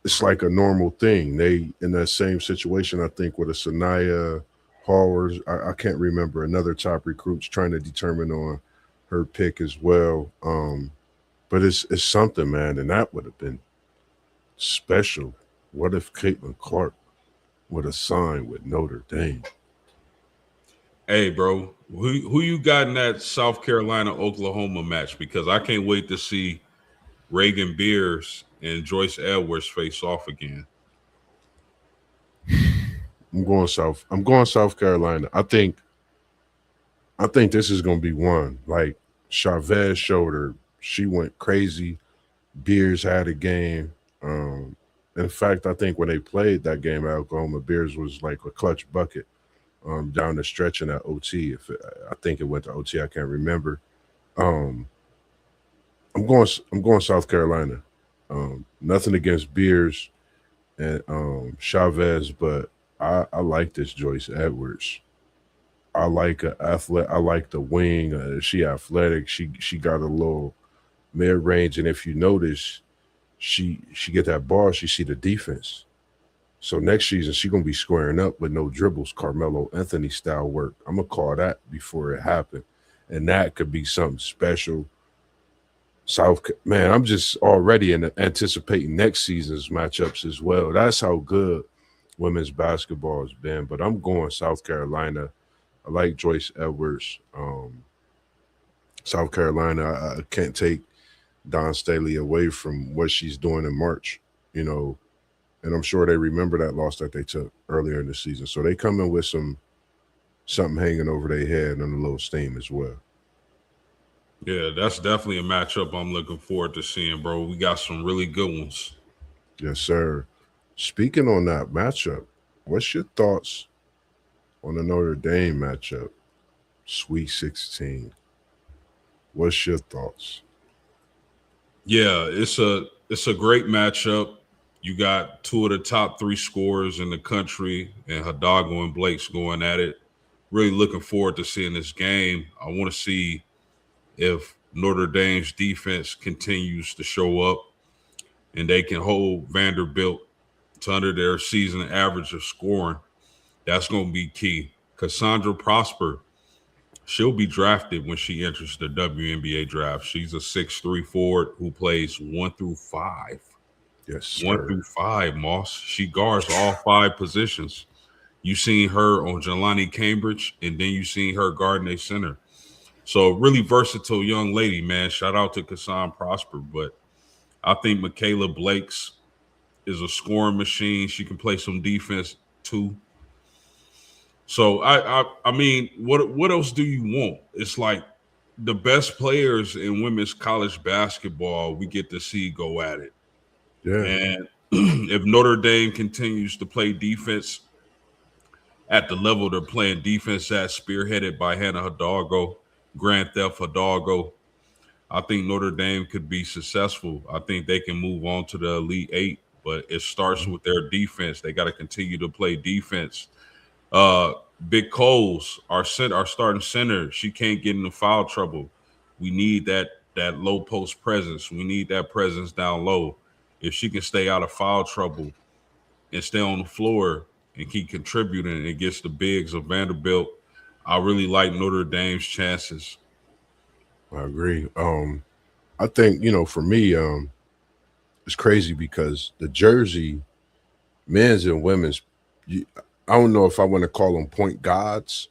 it's like a normal thing. They in that same situation, I think, with a Sanaya Howard. I can't remember another top recruits trying to determine on her pick as well. But it's something, man, and that would have been special. What if Caitlin Clark would have signed with Notre Dame? Hey, bro, who you got in that South Carolina Oklahoma match? Because I can't wait to see Reagan Beers and Joyce Edwards face off again. I'm going South. I'm going South Carolina. I think this is going to be one. Like Chavez showed her, she went crazy. Beers had a game. In fact, I think when they played that game at Oklahoma, Beers was like a clutch bucket down the stretch in that OT. I think it went to OT, I can't remember. Um, I'm going South Carolina. Nothing against Beers and Chavez, but I like this Joyce Edwards. I like a athlete. I like the wing. She athletic. She got a little mid range, and if you notice, she get that ball. She see the defense. So next season she gonna be squaring up with no dribbles, Carmelo Anthony style work. I'm gonna call that before it happened, and that could be something special. Man, I'm just already anticipating next season's matchups as well. That's how good women's basketball has been. But I'm going South Carolina. I like Joyce Edwards. South Carolina, I can't take Don Staley away from what she's doing in March, you know, and I'm sure they remember that loss that they took earlier in the season. So they come in with something hanging over their head and a little steam as well. Yeah, that's definitely a matchup I'm looking forward to seeing, bro. We got some really good ones. Yes, sir. Speaking on that matchup, what's your thoughts on the Notre Dame matchup, Sweet 16? What's your thoughts? Yeah, it's a great matchup. You got two of the top three scorers in the country, and Hidalgo and Blake's going at it. Really looking forward to seeing this game. I want to see if Notre Dame's defense continues to show up and they can hold Vanderbilt to under their season average of scoring. That's going to be key. Cassandra Prosper, she'll be drafted when she enters the WNBA draft. She's a 6'3" forward who plays 1 through 5. Yes, One sir. through five, Moss. She guards all 5 positions. You seen her on Jelani Cambridge, and then you seen her guarding a center. So really versatile young lady, man. Shout out to Cassandra Prosper. But I think Michaela Blake's is a scoring machine. She can play some defense too. So I mean, what else do you want? It's like the best players in women's college basketball we get to see go at it. Yeah. And if Notre Dame continues to play defense at the level they're playing defense at, spearheaded by Hannah Hidalgo, Grand Theft Hidalgo, I think Notre Dame could be successful. I think they can move on to the Elite Eight, but it starts Mhm. with their defense. They got to continue to play defense. Uh, Big Coles, our starting center, she can't get into foul trouble. We need that low post presence. We need that presence down low. If she can stay out of foul trouble and stay on the floor and keep contributing against the bigs of Vanderbilt, I really like Notre Dame's chances. I agree. I think, for me, it's crazy because the jersey, men's and women's, you, I don't know if I want to call them point gods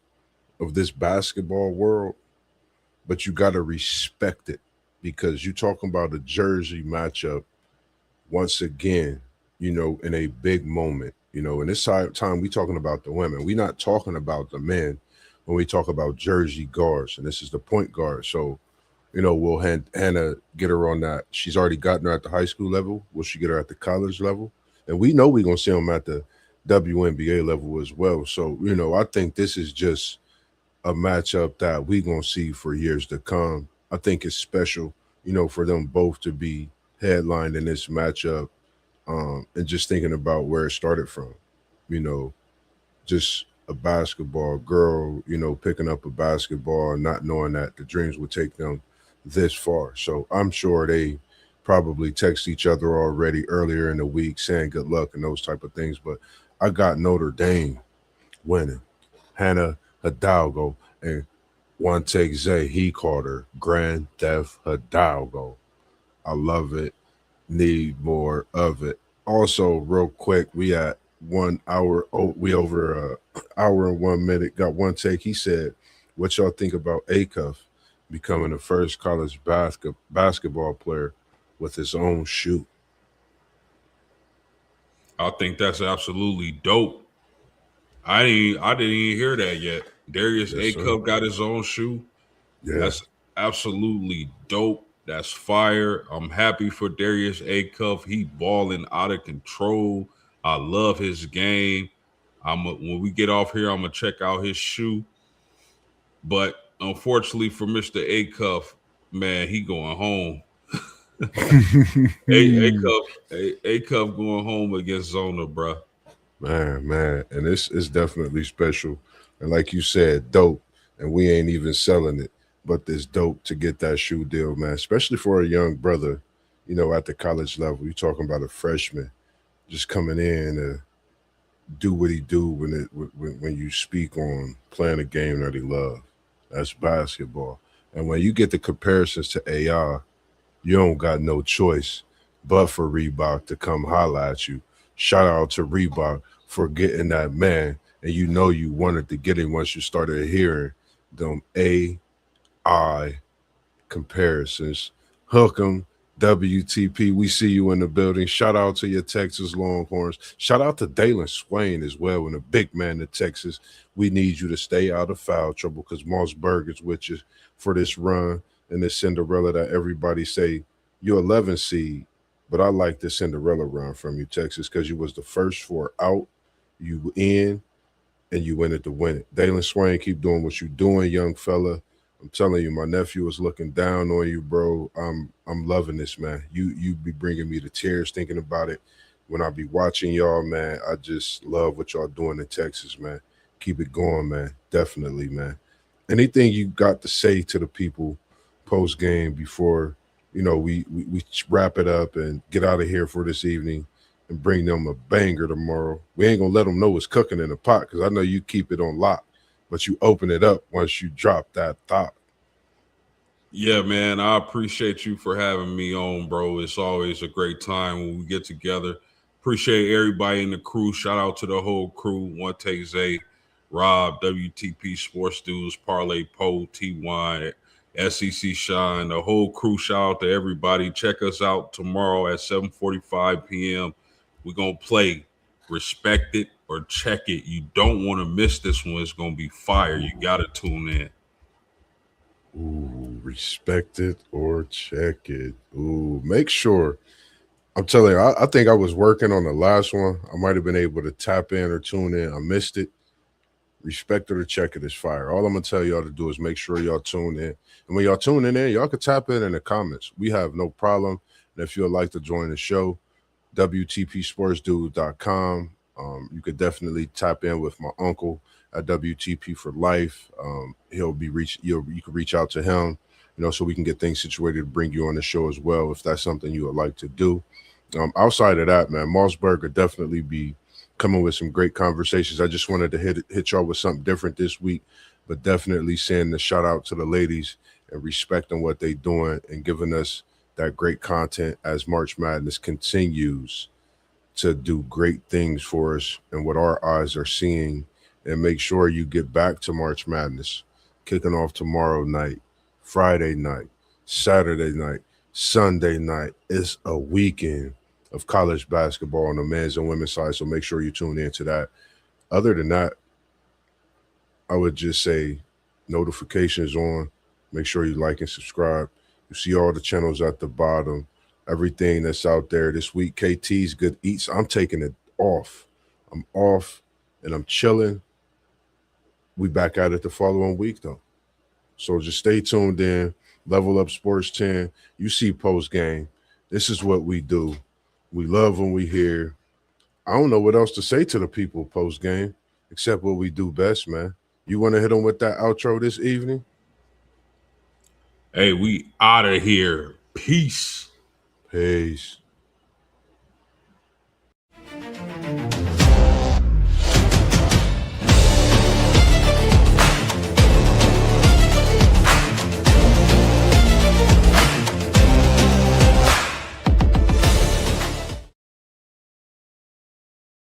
of this basketball world, but you got to respect it because you're talking about a jersey matchup once again, in a big moment. In this time, we talking about the women. We're not talking about the men when we talk about jersey guards, and this is the point guard. So, will Hannah get her on that? She's already gotten her at the high school level. Will she get her at the college level? And we know we're gonna see them at the WNBA level as well. So, I think this is just a matchup that we gonna see for years to come. I think it's special, for them both to be headlined in this matchup. And just thinking about where it started from, you know, just a basketball girl, picking up a basketball and not knowing that the dreams would take them this far. So I'm sure they probably text each other already earlier in the week saying good luck and those type of things. But I got Notre Dame winning. Hannah Hidalgo and one take Zay, he called her Grand Theft Hidalgo. I love it. Need more of it. Also, real quick, we at 1 hour. Oh, we over hour and 1 minute. Got one take. He said, "What y'all think about Acuff becoming the first college basketball player with his own shoe?" I think that's absolutely dope. I didn't even hear that yet. Darius Yes, A. sir. Cup got his own shoe. Yeah. That's absolutely dope. That's fire. I'm happy for Darius A. Cuff. He balling out of control. I love his game. When we get off here, I'm gonna check out his shoe. But unfortunately for Mr. A. Cuff, man, he going home. A Cuff, A Cuff going home against Zona, bruh. Man, and this is definitely special. And like you said, dope. And we ain't even selling it, but it's dope to get that shoe deal, man. Especially for a young brother, at the college level. You're talking about a freshman just coming in to do what he do when you speak on playing a game that he loves. That's basketball. And when you get the comparisons to AI, you don't got no choice but for Reebok to come holla at you. Shout out to Reebok for getting that man. And you wanted to get him once you started hearing them AI comparisons. Hook 'em, WTP. We see you in the building. Shout out to your Texas Longhorns. Shout out to Dalen Swain as well, and a big man in Texas. We need you to stay out of foul trouble because MossBurgh is with you for this run and this Cinderella that everybody say you're 11 seed. But I like the Cinderella run from you, Texas, because you was the first four out, you in, and you win it to win it. Dalen Swain, keep doing what you're doing, young fella. I'm telling you, my nephew is looking down on you, bro. I'm loving this, man. You be bringing me to tears thinking about it. When I be watching y'all, man, I just love what y'all doing in Texas, man. Keep it going, man. Definitely, man. Anything you got to say to the people post game before we wrap it up and get out of here for this evening and bring them a banger tomorrow. We ain't gonna let them know what's cooking in the pot because I know you keep it on lock, but you open it up once you drop that thought. Yeah, man, I appreciate you for having me on, bro. It's always a great time when we get together. Appreciate everybody in the crew. Shout out to the whole crew. One Take Zay, Rob, WTP Sports Dudes, Parlay Poe, T1, SEC Shine, the whole crew. Shout out to everybody. Check us out tomorrow at 7:45 p.m. We're going to play Respect It or Check It. You don't want to miss this one. It's going to be fire. You got to tune in. Ooh, respect it or check it. Ooh, make sure. I'm telling you, I think I was working on the last one. I might have been able to tap in or tune in. I missed it. Respect or the check it is fire. All I'm gonna tell y'all to do is make sure y'all tune in. And when y'all tune in, y'all can tap in the comments. We have no problem. And if you'd like to join the show, WTPSportsDude.com. You could definitely tap in with my uncle at WTP for life. He'll be you can reach out to him, so we can get things situated to bring you on the show as well if that's something you would like to do. Outside of that, man, MossBurgh could definitely be coming with some great conversations. I just wanted to hit y'all with something different this week, but definitely send the shout out to the ladies and respecting what they doing and giving us that great content as March Madness continues to do great things for us and what our eyes are seeing. And make sure you get back to March Madness, kicking off tomorrow night, Friday night, Saturday night, Sunday night. It's a weekend of college basketball on the men's and women's side. So make sure you tune into that. Other than that, I would just say notifications on. Make sure you like and subscribe. You see all the channels at the bottom. Everything that's out there this week. KT's Good Eats. I'm taking it off. I'm off and I'm chilling. We back at it the following week though. So just stay tuned in. Level Up Sports 10. You see post game. This is what we do. We love when we hear. I don't know what else to say to the people post game except what we do best, man. You want to hit them with that outro this evening? Hey, we out of here. Peace. Peace.